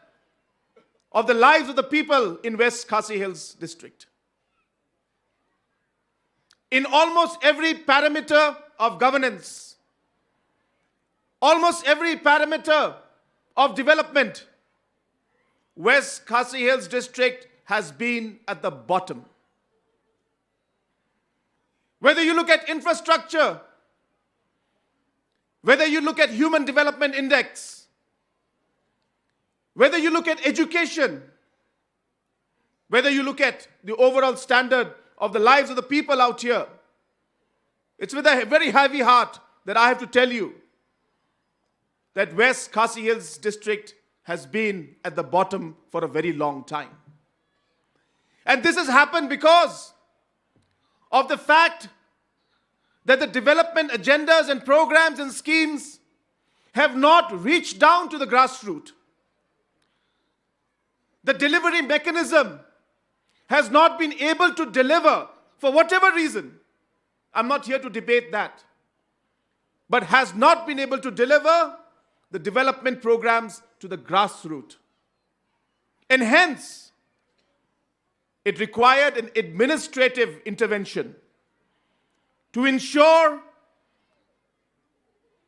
S11: of the lives of the people in West Khasi Hills district. In almost every parameter of governance, almost every parameter of development, West Khasi Hills district has been at the bottom. Whether you look at infrastructure, whether you look at Human Development Index, whether you look at education, whether you look at the overall standard of the lives of the people out here, it's with a very heavy heart that I have to tell you that West Khasi Hills district has been at the bottom for a very long time. And this has happened because of the fact that the development agendas and programs and schemes have not reached down to the grassroots. The delivery mechanism has not been able to deliver for whatever reason. I'm not here to debate that. But has not been able to deliver the development programs to the grassroots. And hence, it required an administrative intervention to ensure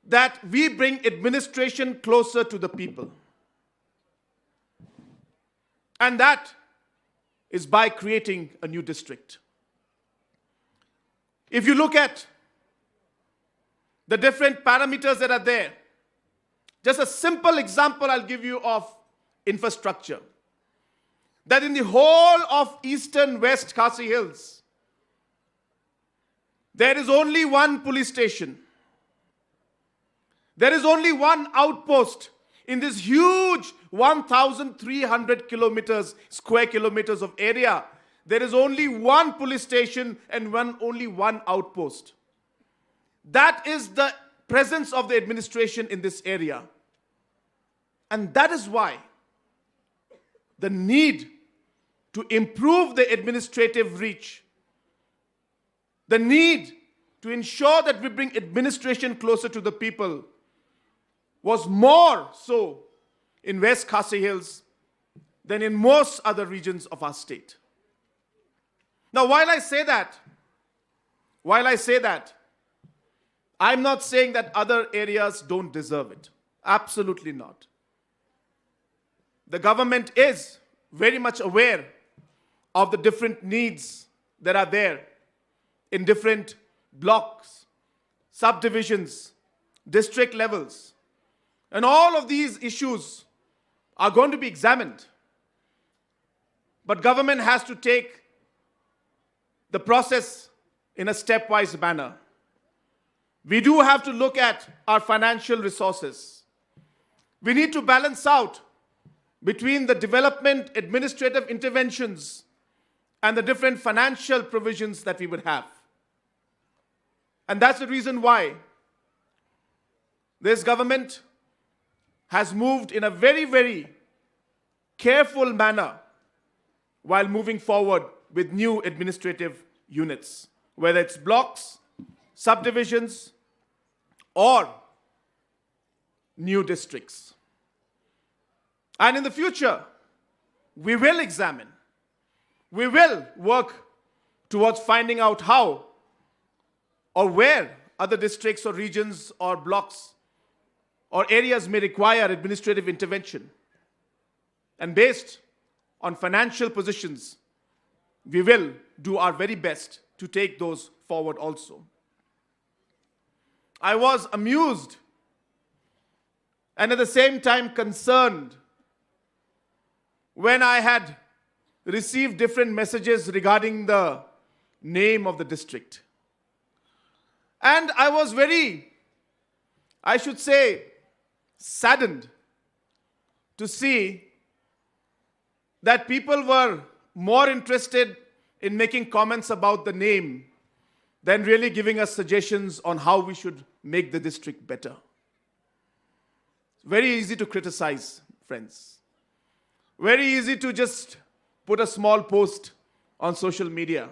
S11: that we bring administration closer to the people. And that is by creating a new district. If you look at the different parameters that are there, just a simple example I'll give you of infrastructure. That in the whole of eastern West Khasi Hills, there is only one police station. There is only one outpost in this huge 1,300 square kilometers of area. There is only one police station and only one outpost. That is the presence of the administration in this area. And that is why the need to improve the administrative reach, the need to ensure that we bring administration closer to the people was more so in West Khasi Hills than in most other regions of our state. Now, while I say that, I'm not saying that other areas don't deserve it. Absolutely not. The government is very much aware of the different needs that are there in different blocks, subdivisions, district levels. And all of these issues are going to be examined. But government has to take the process in a stepwise manner. We do have to look at our financial resources. We need to balance out between the development, administrative interventions, and the different financial provisions that we would have. And that's the reason why this government has moved in a very, very careful manner while moving forward with new administrative units, whether it's blocks, subdivisions, or new districts. And in the future, we will examine, we will work towards finding out how or where other districts or regions or blocks or areas may require administrative intervention. And based on financial positions, we will do our very best to take those forward also. I was amused and at the same time concerned when I had received different messages regarding the name of the district. And I was very, I should say, saddened to see that people were more interested in making comments about the name than really giving us suggestions on how we should make the district better. It's very easy to criticize, friends. Very easy to just put a small post on social media.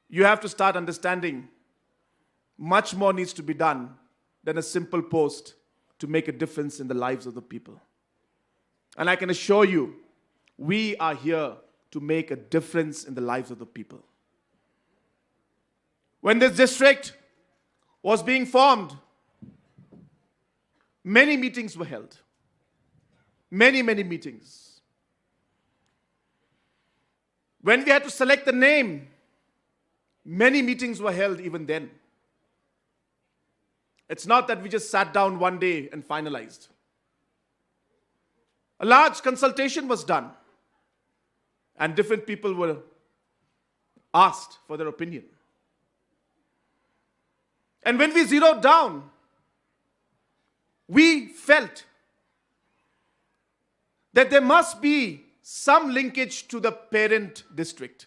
S11: You have to start understanding much more needs to be done than a simple post to make a difference in the lives of the people. And I can assure you, we are here to make a difference in the lives of the people. When this district was being formed, many meetings were held. Many meetings. When we had to select the name, many meetings were held even then. It's not that we just sat down one day and finalized. A large consultation was done, and different people were asked for their opinion. And when we zeroed down, we felt that there must be some linkage to the parent district.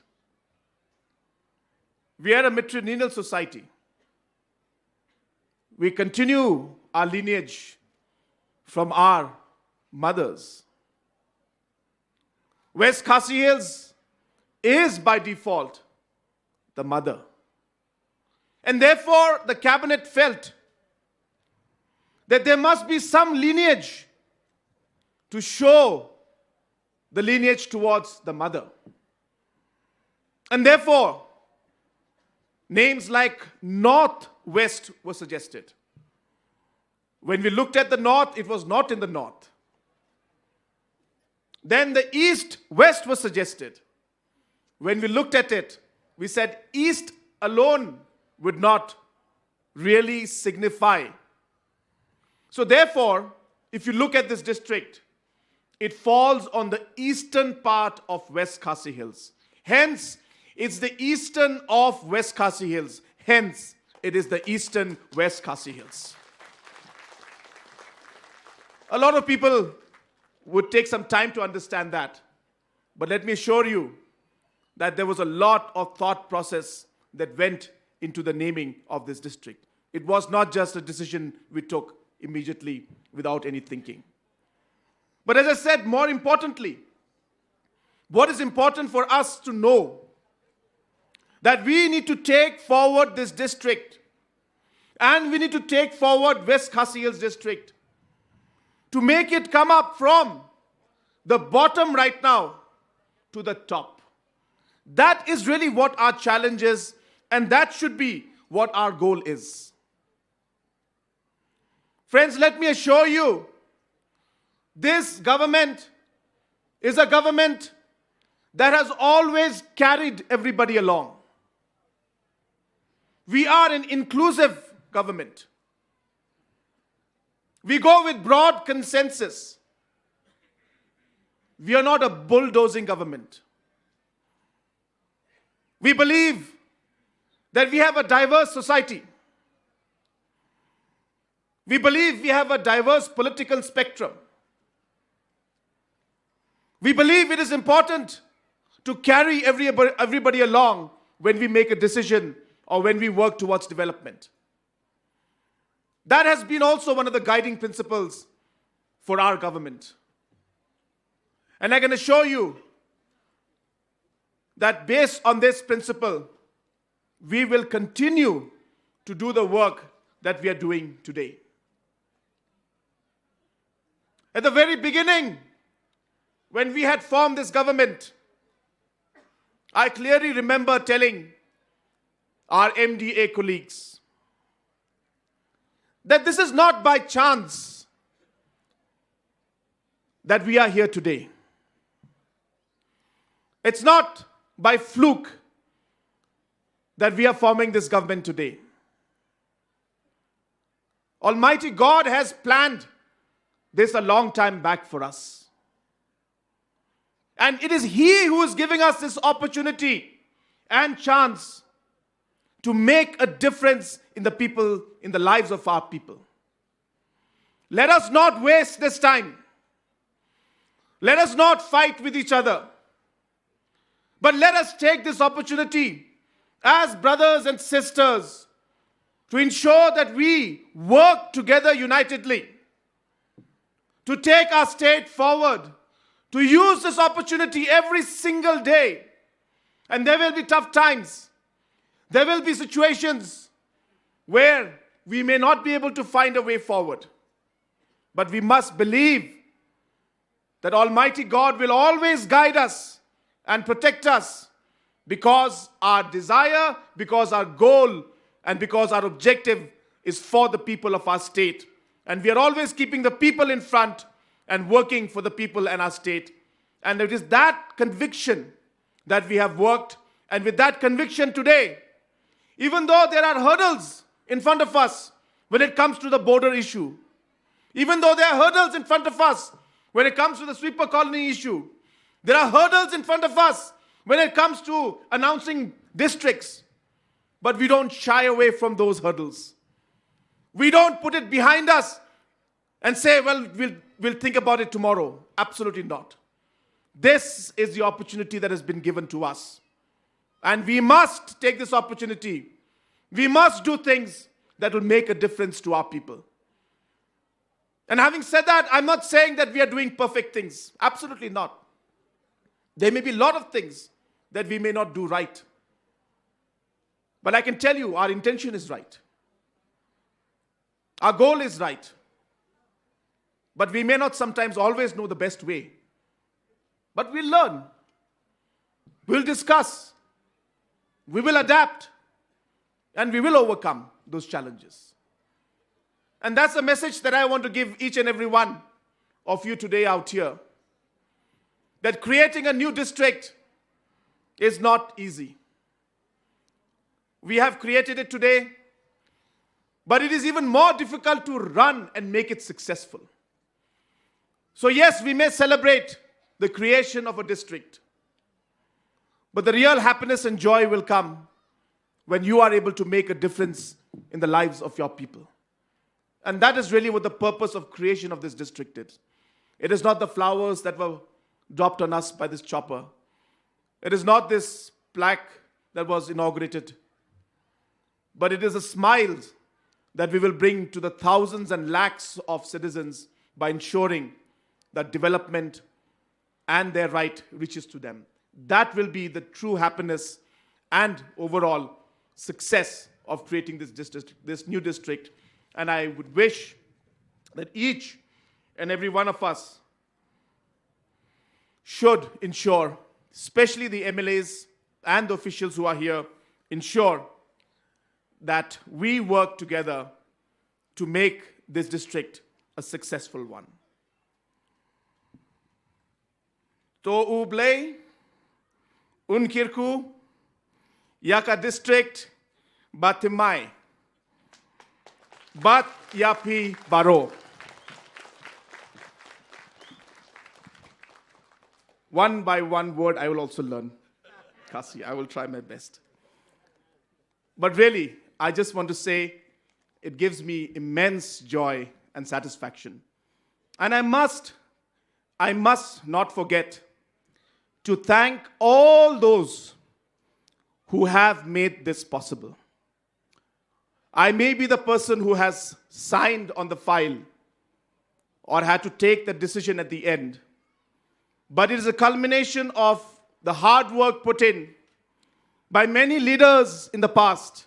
S11: We are a matrilineal society. We continue our lineage from our mothers. West Khasi Hills is by default the mother. And therefore, the cabinet felt that there must be some lineage to show the lineage towards the mother. And therefore, names like North-West were suggested. When we looked at the North, it was not in the North. Then the East-West was suggested. When we looked at it, we said East alone would not really signify. So therefore, if you look at this district, it falls on the eastern part of West Khasi Hills. Hence, it's the eastern of West Khasi Hills. Hence, it is the eastern West Khasi Hills. A lot of people would take some time to understand that. But let me assure you that there was a lot of thought process that went into the naming of this district. It was not just a decision we took immediately without any thinking. But as I said, more importantly, what is important for us to know that we need to take forward this district and we need to take forward West Khasi Hills district to make it come up from the bottom right now to the top. That is really what our challenge is, and that should be what our goal is. Friends, let me assure you, this government is a government that has always carried everybody along. We are an inclusive government. We go with broad consensus. We are not a bulldozing government. We believe that we have a diverse society. We believe we have a diverse political spectrum. We believe it is important to carry everybody along when we make a decision or when we work towards development. That has been also one of the guiding principles for our government. And I can assure you that based on this principle, we will continue to do the work that we are doing today. At the very beginning, when we had formed this government, I clearly remember telling our MDA colleagues that this is not by chance that we are here today. It's not by fluke that we are forming this government today. Almighty God has planned this a long time back for us. And it is He who is giving us this opportunity and chance to make a difference in the people, in the lives of our people. Let us not waste this time. Let us not fight with each other. But let us take this opportunity as brothers and sisters to ensure that we work together unitedly to take our state forward, to use this opportunity every single day. And there will be tough times. There will be situations where we may not be able to find a way forward. But we must believe that Almighty God will always guide us and protect us, because our desire, because our goal, and because our objective is for the people of our state. And we are always keeping the people in front and working for the people and our state. And it is that conviction that we have worked. And with that conviction today, even though there are hurdles in front of us when it comes to the border issue, even though there are hurdles in front of us when it comes to the sweeper colony issue, there are hurdles in front of us when it comes to announcing districts, but we don't shy away from those hurdles. We don't put it behind us and say, well, we'll think about it tomorrow. Absolutely not. This is the opportunity that has been given to us. And we must take this opportunity. We must do things that will make a difference to our people. And having said that, I'm not saying that we are doing perfect things. Absolutely not. There may be a lot of things that we may not do right. But I can tell you, our intention is right. Our goal is right. But we may not sometimes always know the best way. But we'll learn. We'll discuss. We will adapt. And we will overcome those challenges. And that's a message that I want to give each and every one of you today out here. That creating a new district is not easy. We have created it today, but it is even more difficult to run and make it successful. So yes, we may celebrate the creation of a district, but the real happiness and joy will come when you are able to make a difference in the lives of your people. And that is really what the purpose of creation of this district is. It is not the flowers that were dropped on us by this chopper. It is not this plaque that was inaugurated. But it is a smile that we will bring to the thousands and lakhs of citizens by ensuring that development and their right reaches to them. That will be the true happiness and overall success of creating this district, this new district. And I would wish that each and every one of us should ensure, especially the MLAs and the officials who are here, ensure that we work together to make this district a successful one. To ublay, unkirku, yaka district, batimai, bat yapi baro. One by one word I will also learn. Khasi, I will try my best. But really, I just want to say it gives me immense joy and satisfaction. And I must not forget to thank all those who have made this possible. I may be the person who has signed on the file or had to take the decision at the end, but it is a culmination of the hard work put in by many leaders in the past,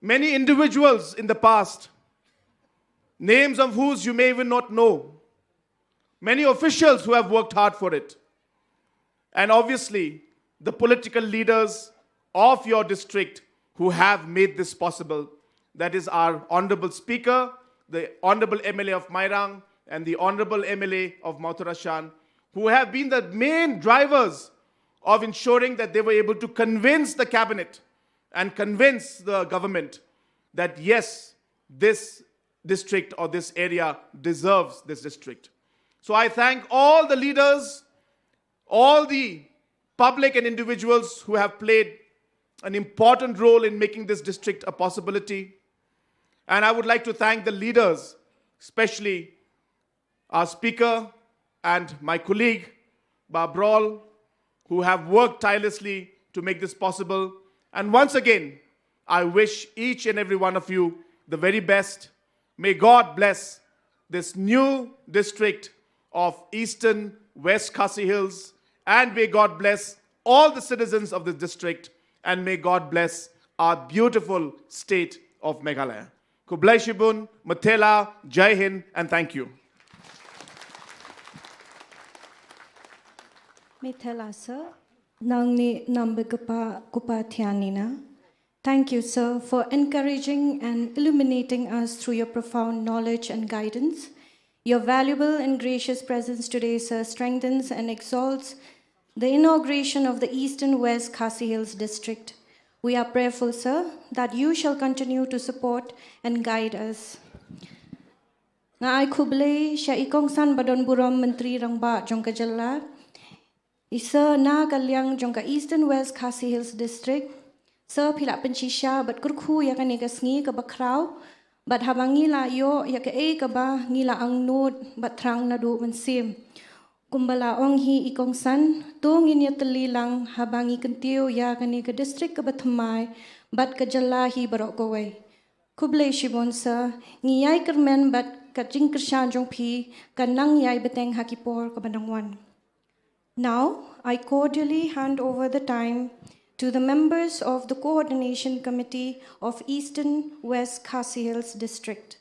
S11: many individuals in the past, names of whose you may even not know, many officials who have worked hard for it, and obviously the political leaders of your district who have made this possible. That is our Honorable Speaker, the Honorable MLA of Mairang, and the Honorable MLA of Mautarashan, who have been the main drivers of ensuring that they were able to convince the cabinet and convince the government that yes, this district or this area deserves this district. So I thank all the leaders, all the public and individuals who have played an important role in making this district a possibility. And I would like to thank the leaders, especially our Speaker and my colleague, Babrol, who have worked tirelessly to make this possible. And once again, I wish each and every one of you the very best. May God bless this new district of Eastern West Khasi Hills, and may God bless all the citizens of this district, and may God bless our beautiful state of Meghalaya. Kublai Shibun, Matela, Jai Hind, and thank you.
S2: Metela, sir. Nangni nambagapa kupatianina. Thank you, sir, for encouraging and illuminating us through your profound knowledge and guidance. Your valuable and gracious presence today, sir, strengthens and exalts the inauguration of the Eastern West Khasi Hills District. We are prayerful, sir, that you shall continue to support and guide us. Nga ay kublay siya ikong san badon burom menteri rangba jong kajala. Isa na kalyang jong ka Eastern West Khasi Hills District. Sir pila penchisya bat kurku ya kan igasngi ka bakraw. Bat habang ngila yo ya ka ka ba ngila ang nod bat trang na do mansim. Kumbala ong hi ikong san, tungin ya telilang habang ikantiyo ya kani ka district ka bathamay, bat ka jalahi barok kaway. Kublay shibon sa, ngiyay kermen bat ka jingkersyan jong pi, ka nang yay beteng hakipor ka bandangwan. Now, I cordially hand over the time to the members of the Coordination Committee of Eastern West Khasi Hills District.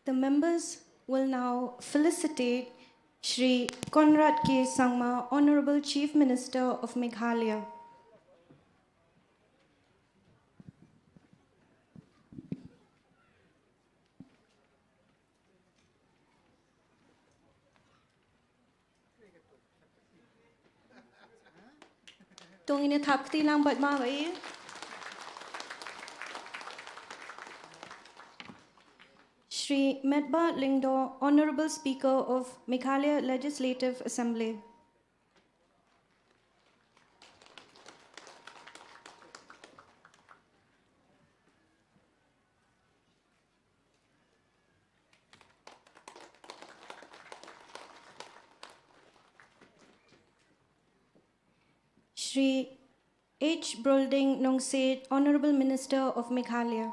S2: The members will now felicitate Shri Conrad K. Sangma, Honorable Chief Minister of Meghalaya. Tung ini thap tilang bat ma bai. Shri Medba Lingdo, Honorable Speaker of Meghalaya Legislative Assembly. Shri H. Brolding Nongset, Honorable Minister of Meghalaya.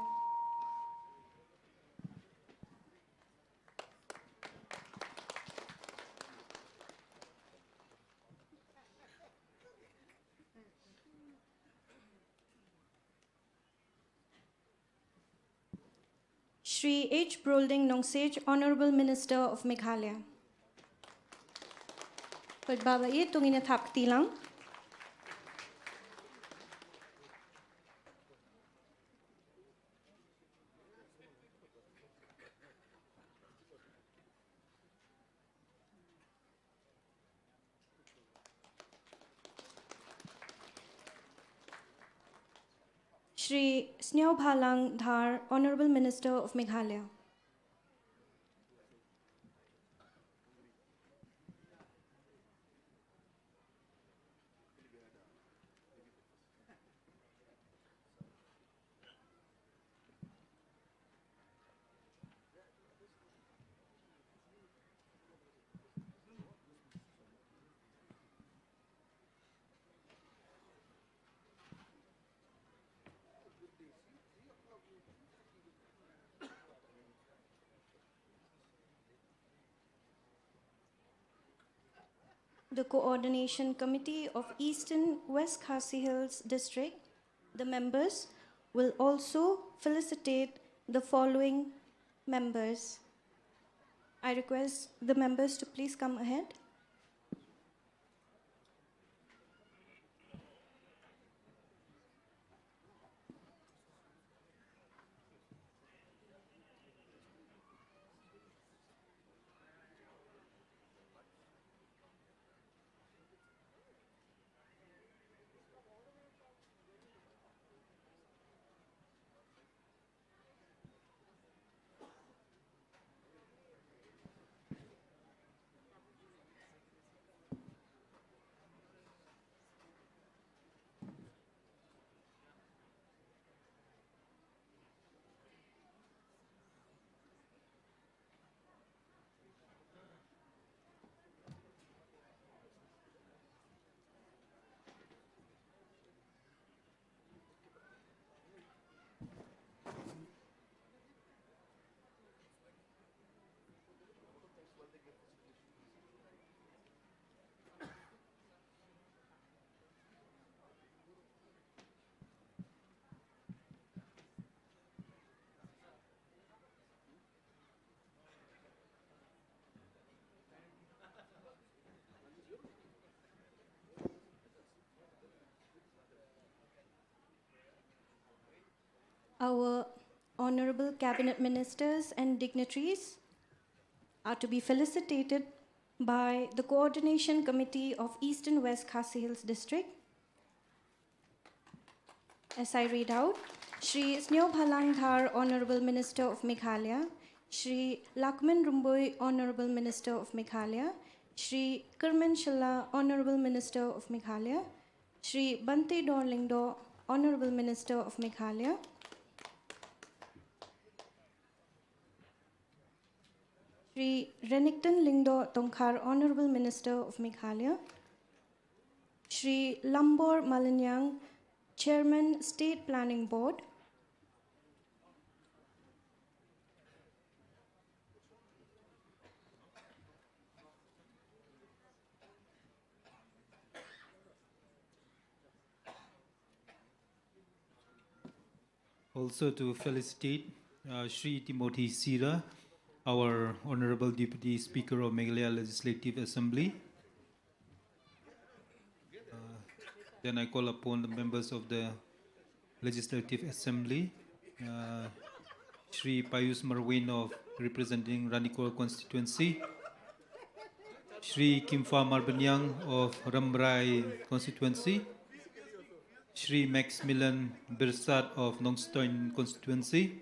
S2: Shri H. Brolding Nongset, Honorable Minister of Meghalaya. Pagbabai tungin thap tilang. Shri Sneo Bhalang Dhar, Honorable Minister of Meghalaya. the Coordination Committee of Eastern West Khasi Hills District, the members will also felicitate the following members. I request the members to please come ahead. Our honorable cabinet ministers and dignitaries are to be felicitated by the Coordination Committee of Eastern West Khasi Hills District. As I read out, Shri Sneo Dhar, Honorable Minister of Meghalaya, Shri Lakman Rumboi, Honorable Minister of Meghalaya, Shri Kerman Shalla, Honorable Minister of Meghalaya, Shri Bante Dorlingdo, Honorable Minister of Meghalaya, Shri Renington Lingdo Tongkhar, Honorable Minister of Meghalaya, Shri Lambor Malanyang, Chairman, State Planning Board,
S3: Also to felicitate Shri Timothy Sira, our Honorable Deputy Speaker of Meghalaya Legislative Assembly. Then I call upon the members of the Legislative Assembly, Shri Payus Marwin of representing Ranikol constituency, Shri Kimfa Marbanyang of Rambrai constituency, Shri Maximilian Birsat of Nongstoin constituency,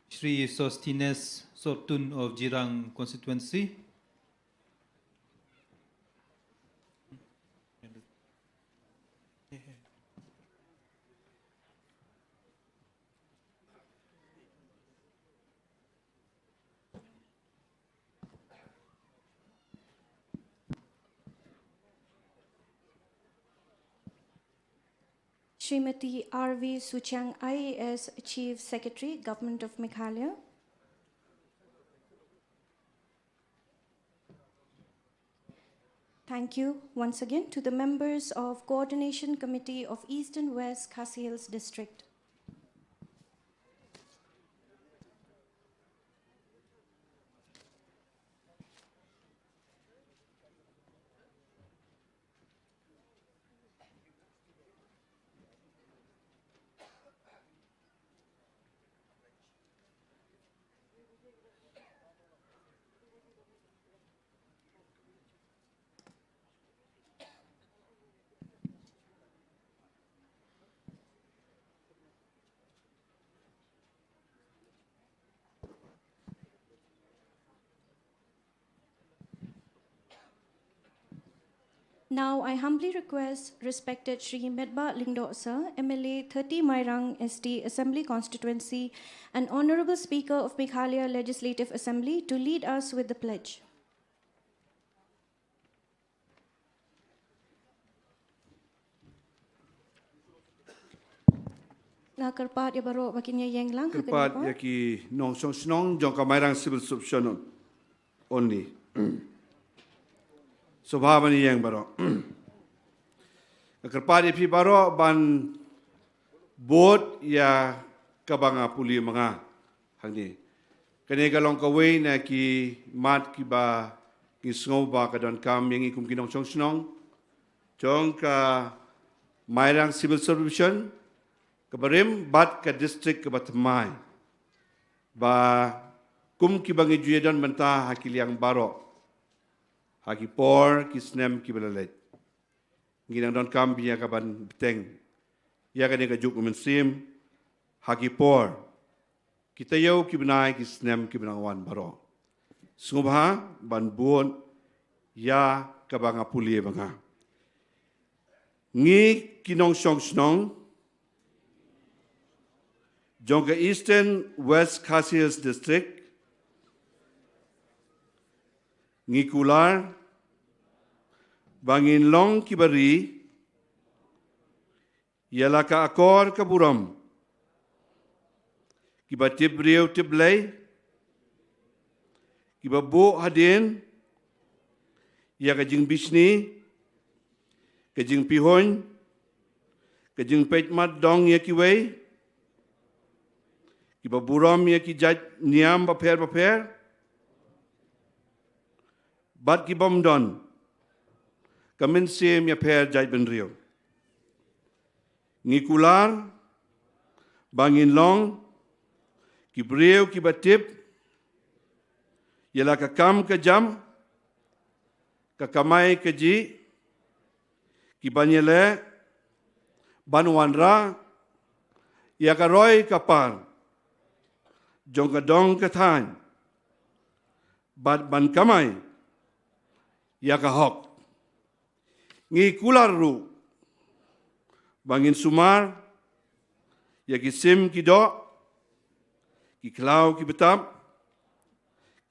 S3: Shri Sostines Sotun of Jirang constituency,
S2: Srimati R.V. Suchang, IAS Chief Secretary, Government of Meghalaya, thank you once again to the members of Coordination Committee of Eastern West Khasi Hills District. Now, I humbly request respected Shri Medba Lingdo Sir, MLA 30 Mairang ST Assembly Constituency and Honorable Speaker of Meghalaya Legislative Assembly to lead us with the pledge. Na kerpat ya baro bakinya jingïalang.
S7: Kerpat yaki nong song snong jong kamairang civil submission only. Sobha bani yang baro. Kerpadi pi baro ban bot ya kabanga puli mga hangni. Kani kalong kaway na ki mat ki ba ki sngau ba ka don kam yang ikum kinong chong snong. Chong ka Mairang Civil Service kabarim bat ka district ka batmai. Ba kum ki bangi juyedan banta hakiliang baro. Haki por ki snem ki belalet. Nginang don kam biya kaban beteng. Ya kani ka juk umensim haki por. Kita yau ki benai ki snem ki benangwan baro. Sungubha ban buon ya kabanga pulie banga. Ngi kinong song snong Jongka Eastern West Khasi District Ngikular Bangin Long Kibari Yalaka Akor Kaburam Kiba Tibriu Tiblay Kiba Bu Hadin Yaka Jing Bishni Kajing Pihon Kajing Petmat Dong Yakiway Kiba Buram Yaki Jaj Niam Baper Bat ki bom don, kamin sim ya per jai ben rio. Ngikular, bangin long, ki brio ki batip, yala ka kam ka jam, ka kamai ka ji, ki banyele, banuan ra, ya ka roy ka par, jong ka dong ka than, bat ban kamai, yakahok. Ngi kularru bangin sumar yaki sim ki do ki klau ki betam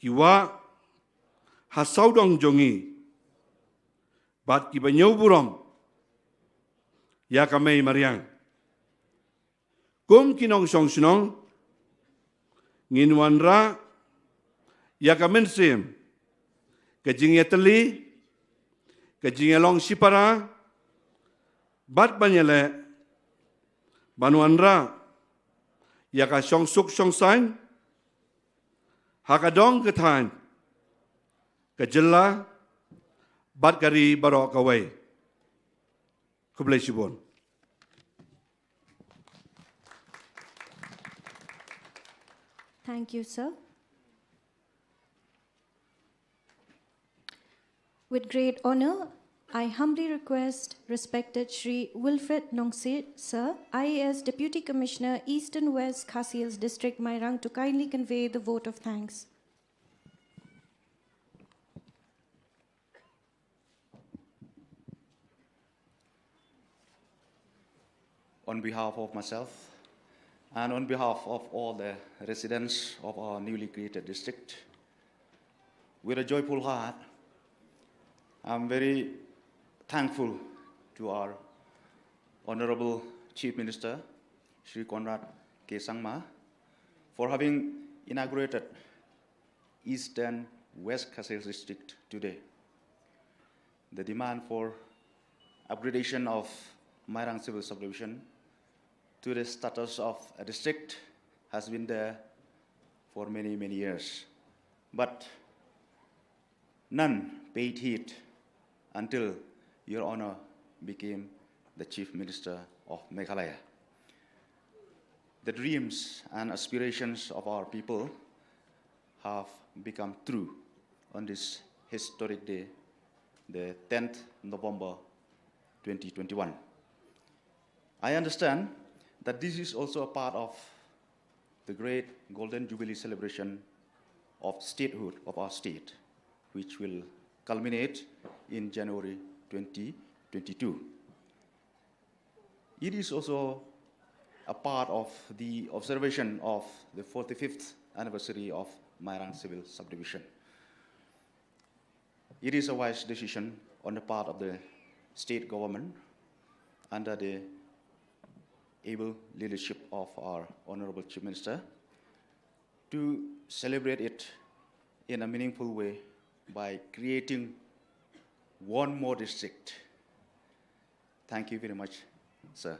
S7: ki wa hasau dong jongi bat ki banyau burom yakamei mariang kum kinong song sinong ngin wanra yakamen sim ke jingïalang, ke jingialang sipara, bat banyele, banuanra, yaka song suk song sain, hakadong ketan, ke jela, bat kari barok away. Kublai sibon.
S2: Thank you, sir. With great honor, I humbly request respected Shri Wilfred Nongsit, sir, IAS Deputy Commissioner, Eastern West Khasi District, Mairang, to kindly convey the vote of thanks.
S12: On behalf of myself and on behalf of all the residents of our newly created district, with a joyful heart, I'm very thankful to our Honorable Chief Minister, Shri Conrad K. Sangma, for having inaugurated Eastern West Khasi District today. The demand for upgradation of Mairang Civil Subdivision to the status of a district has been there for many, many years. But none paid heed until Your Honor became the Chief Minister of Meghalaya. The dreams and aspirations of our people have become true on this historic day, the 10th November 2021. I understand that this is also a part of the great Golden Jubilee celebration of statehood of our state, which will culminate in January 2022. It is also a part of the observation of the 45th anniversary of Mairang Civil Subdivision. It is a wise decision on the part of the state government under the able leadership of our Honorable Chief Minister to celebrate it in a meaningful way by creating one more district. Thank you very much, sir.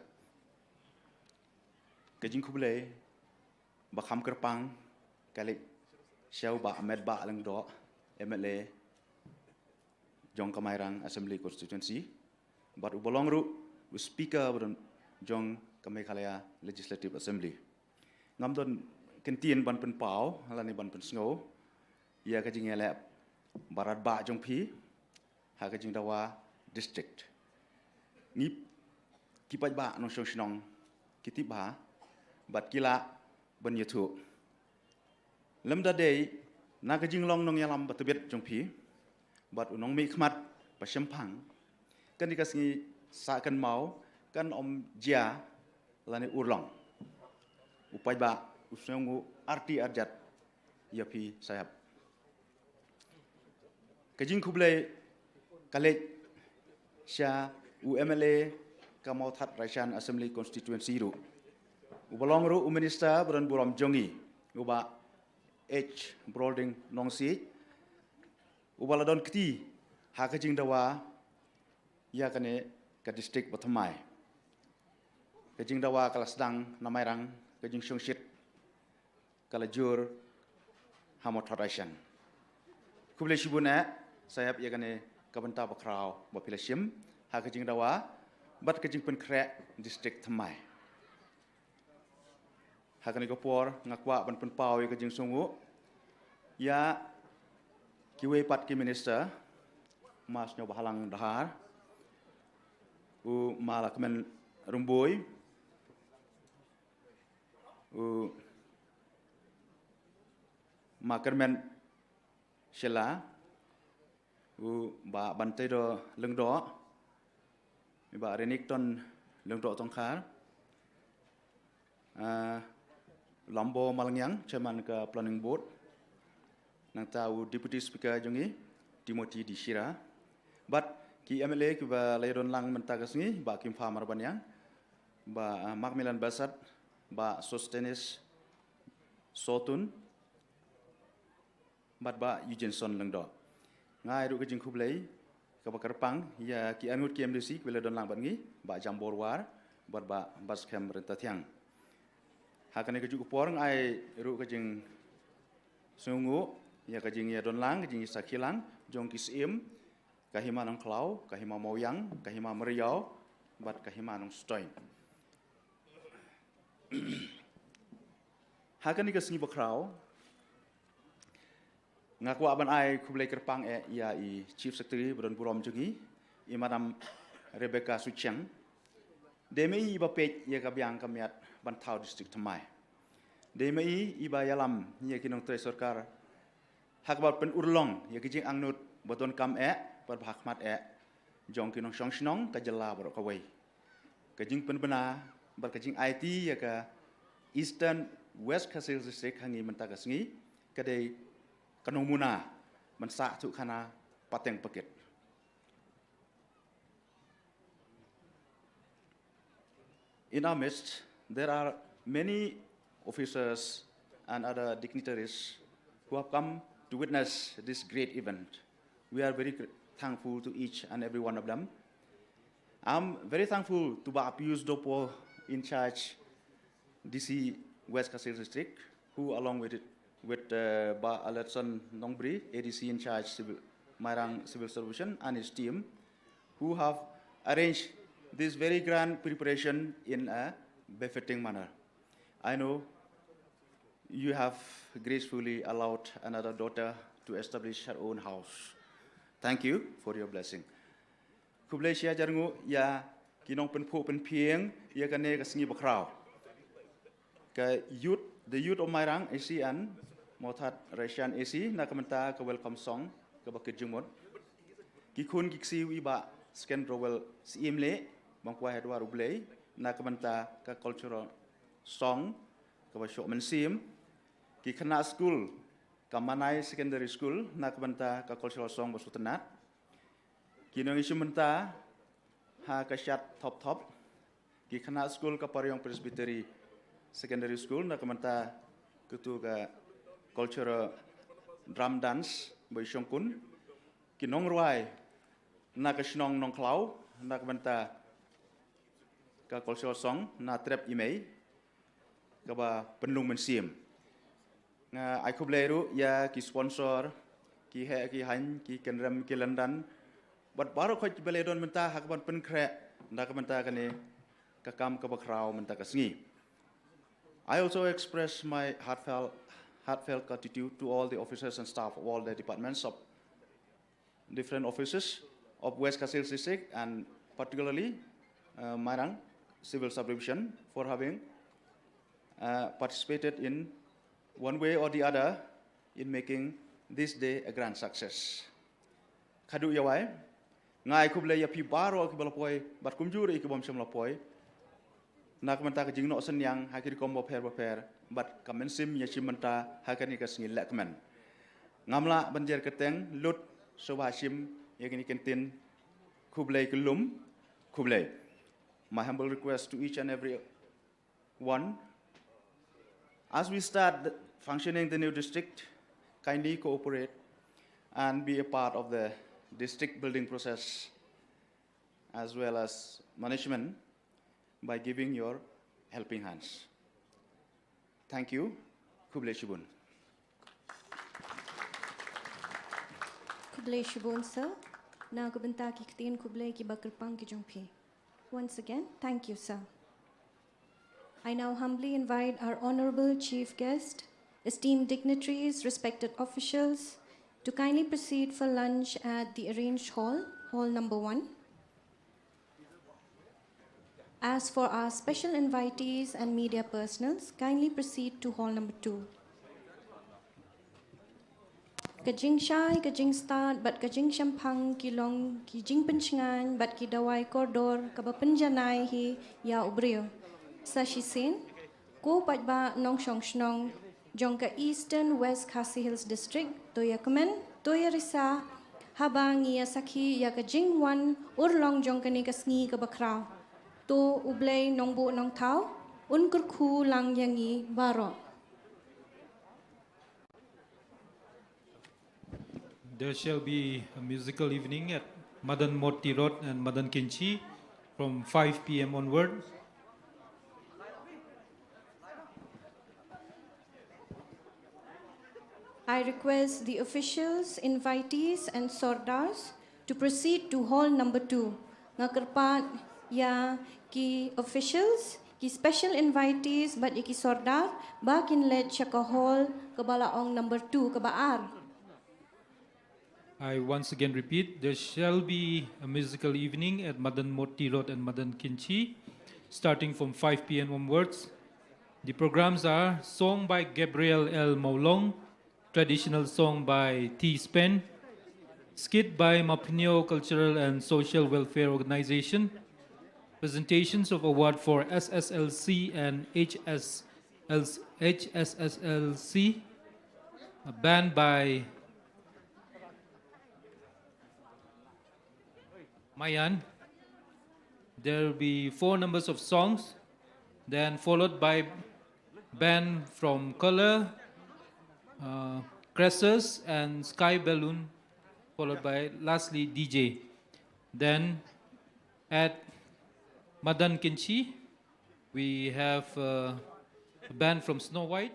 S12: Kajing kublai, bakam kerpang, kalik siau ba Ahmed ba lang do, MLA, Jong Kamairang Assembly Constituency, but ubolong ru, speaker beron Jong Kamaikalaya Legislative Assembly. Ngam don kentien ban pen pau, halani ban pen snow, ia kajing elep barat ba Jong Pi, ha kajing dawa district. Ngip kipat ba nong shong shnong kitip ba, bat kila ban yutu. Lem da day na kajing long nong yalam batubit Jong Pi, bat unong mi khmat pa shempang, kan dikasih sa kan mau kan om jia lani urlong. Upai ba usngu arti arjat ya pi sayap. Kajing kublai kalej sya UMLA kamau that Raishan Assembly Constituency ru. Ubalong ru minister beran buram jongi uba H Broading Nongsi ubaladon kti ha kajing dawa ya kane ke distrik Batamai. Kajing dawa kala sedang Namairang kajing Syongshit kala jur hamot Raishan. Kublai shibuna sayap ya kane kabenta bakrau bapilashim ha kajing dawa bat kajing pen krek distrik Thamai. Ha kane kopor ngakwa ban pen pau ya kajing sungu ya kiwe pat ki minister mas nyo bahalang dahar u malak men rumboy u makermen shela u ba bantai do lengdo ba renik ton lengdo tong khar Lambo Malangyang chairman ke planning board nang tahu deputy speaker jongi Timothy Dishira but ki MLA ki ba Layron Lang mentagasngi ba Kim Farmer Banyang ba Macmillan Basat ba Sostenis Sotun bat ba Eugenson Lengdo ngai ru ke jing kublai ke bakar pang ya ki anut ki MDC ki Layron Lang bangi ba Jambor War bat ba Baskem Rentatiang hakane kejuk por ngai ru ke jing sungu ya kajing ya donlang kajing sakilang jong kisim kahima nong klau kahima moyang kahima meriau bat kahima nong stoin hakan ni kesengi bakrau ngaku aban ai kublai kerpang ya I chief secretary beron burom jungi I madam Rebecca Sucheng demi I bapet ya kabyang kamiat Bantau district Thamai demi I ba yalam ya kinong tre sarkar hakbat pen urlong ya kijing angnut boton kam bar hakmat jong kinong shong shnong ka jala bar ka wei kijing pen bena bar kijing IT ya ka Eastern West Khasi district hangi menta kasngi kadai kanong muna mensa tu kana pateng paket in our midst there are many officers and other dignitaries who have come to witness this great event. We are very thankful to each and every one of them. I'm very thankful to Ba Pius Dopo in charge DC West Khasi District, who along with Ba Alertson Nongbri, ADC in charge Mairang Civil Solution and his team, who have arranged this very grand preparation in a befitting manner. I know you have gracefully allowed another daughter to establish her own house. Thank you for your blessing. Kublai sia jarngu ya kinong penpu penpieng ya kane kasengi bakrau. Ke the youth of Mairang ACN Motat Raishan AC na kamenta ke welcome song ke bakit jumot. Kikun kiksi wiba sken rowel siimle bangkwa hedwa rublei na kamenta ke cultural song ke basok mensim ki khana school kamanai secondary school na kabanta ka cultural song basutanat kinong isumenta ha kasyat top ki khana school ka Paryong Presbytery secondary school na kabanta kutu ka cultural drum dance by Shongkun kinong ruai na ka shnong nong klau na ka banta ka cultural song na trap imei ka ba penlung mensim nga ai kubleru ya ki sponsor ki he ki han ki kenram ki London bat baru khoj beledon banta hak ban pen kre na ka banta ka ni ka kam ka ba kraw banta ka sngi. I also express my heartfelt gratitude to all the officers and staff of all the departments of different offices of West Khasi district and particularly Marang Civil Subdivision for having participated in one way or the other in making this day a grand success. Khadu yawai ngai kuble ya pi baro ki balapoi bat kumjur ik bom semlapoi nak menta ka jingno senyang hakir kombo per bat kamensim ya chimenta hakani ka sngil lakman ngamla banjer keteng lut sobashim yakini kentin kuble kulum kuble. My humble request to each and every one, as we start functioning the new district, kindly cooperate and be a part of the district building process as well as management by giving your helping hands. Thank you. Kublai Shibun.
S2: Kublai Shibun, sir. Na kubenta ki ktin kublai ki bakrpang ki jongpi. Once again, thank you, sir. I now humbly invite our honorable chief guest, esteemed dignitaries, respected officials, to kindly proceed for lunch at the arranged hall, hall number 1. As for our special invitees and media personals, kindly proceed to hall number 2. Kajing Shai, Kajing Start, but Kajing Shampang, Kilong, Kijing Penchangan, but Kidawai Kordor, Kabapanjanai hi ya ubrio. Sashi Sin, Ko Paidbah Nong Shong Shnong, Jongka Eastern West Khasi Hills District, Toya Kamen, Toya Risa, Habang ya Saki ya Kajing Wan, Urlong Jongkani Kasngi Kabakrao, To Ublay Nongbo Nong Tau, Unkurku Lang Yangi Baro.
S3: There shall be a musical evening at Madan Moti Road and Madan Kinchi from 5 p.m. onward.
S2: I request the officials, invitees and sordars to proceed to hall number 2. Ngakarpat ya ki officials, ki special invitees but ki sordar bakin led siya ka hall kabalaong number 2 kabaar.
S3: I once again repeat, there shall be a musical evening at Madan Moti Road and Madan Kinchi, starting from 5 p.m. onwards. The programs are song by Gabriel L. Maulong, traditional song by T. Spen, skit by Mapinyo Cultural and Social Welfare Organization, presentations of award for SSLC and HSSLC, a band by Mayan. There will be 4 numbers of songs, then followed by band from Color, Crescers and Sky Balloon, followed by lastly DJ. Then at Madan Kinchi, we have a band from Snow White,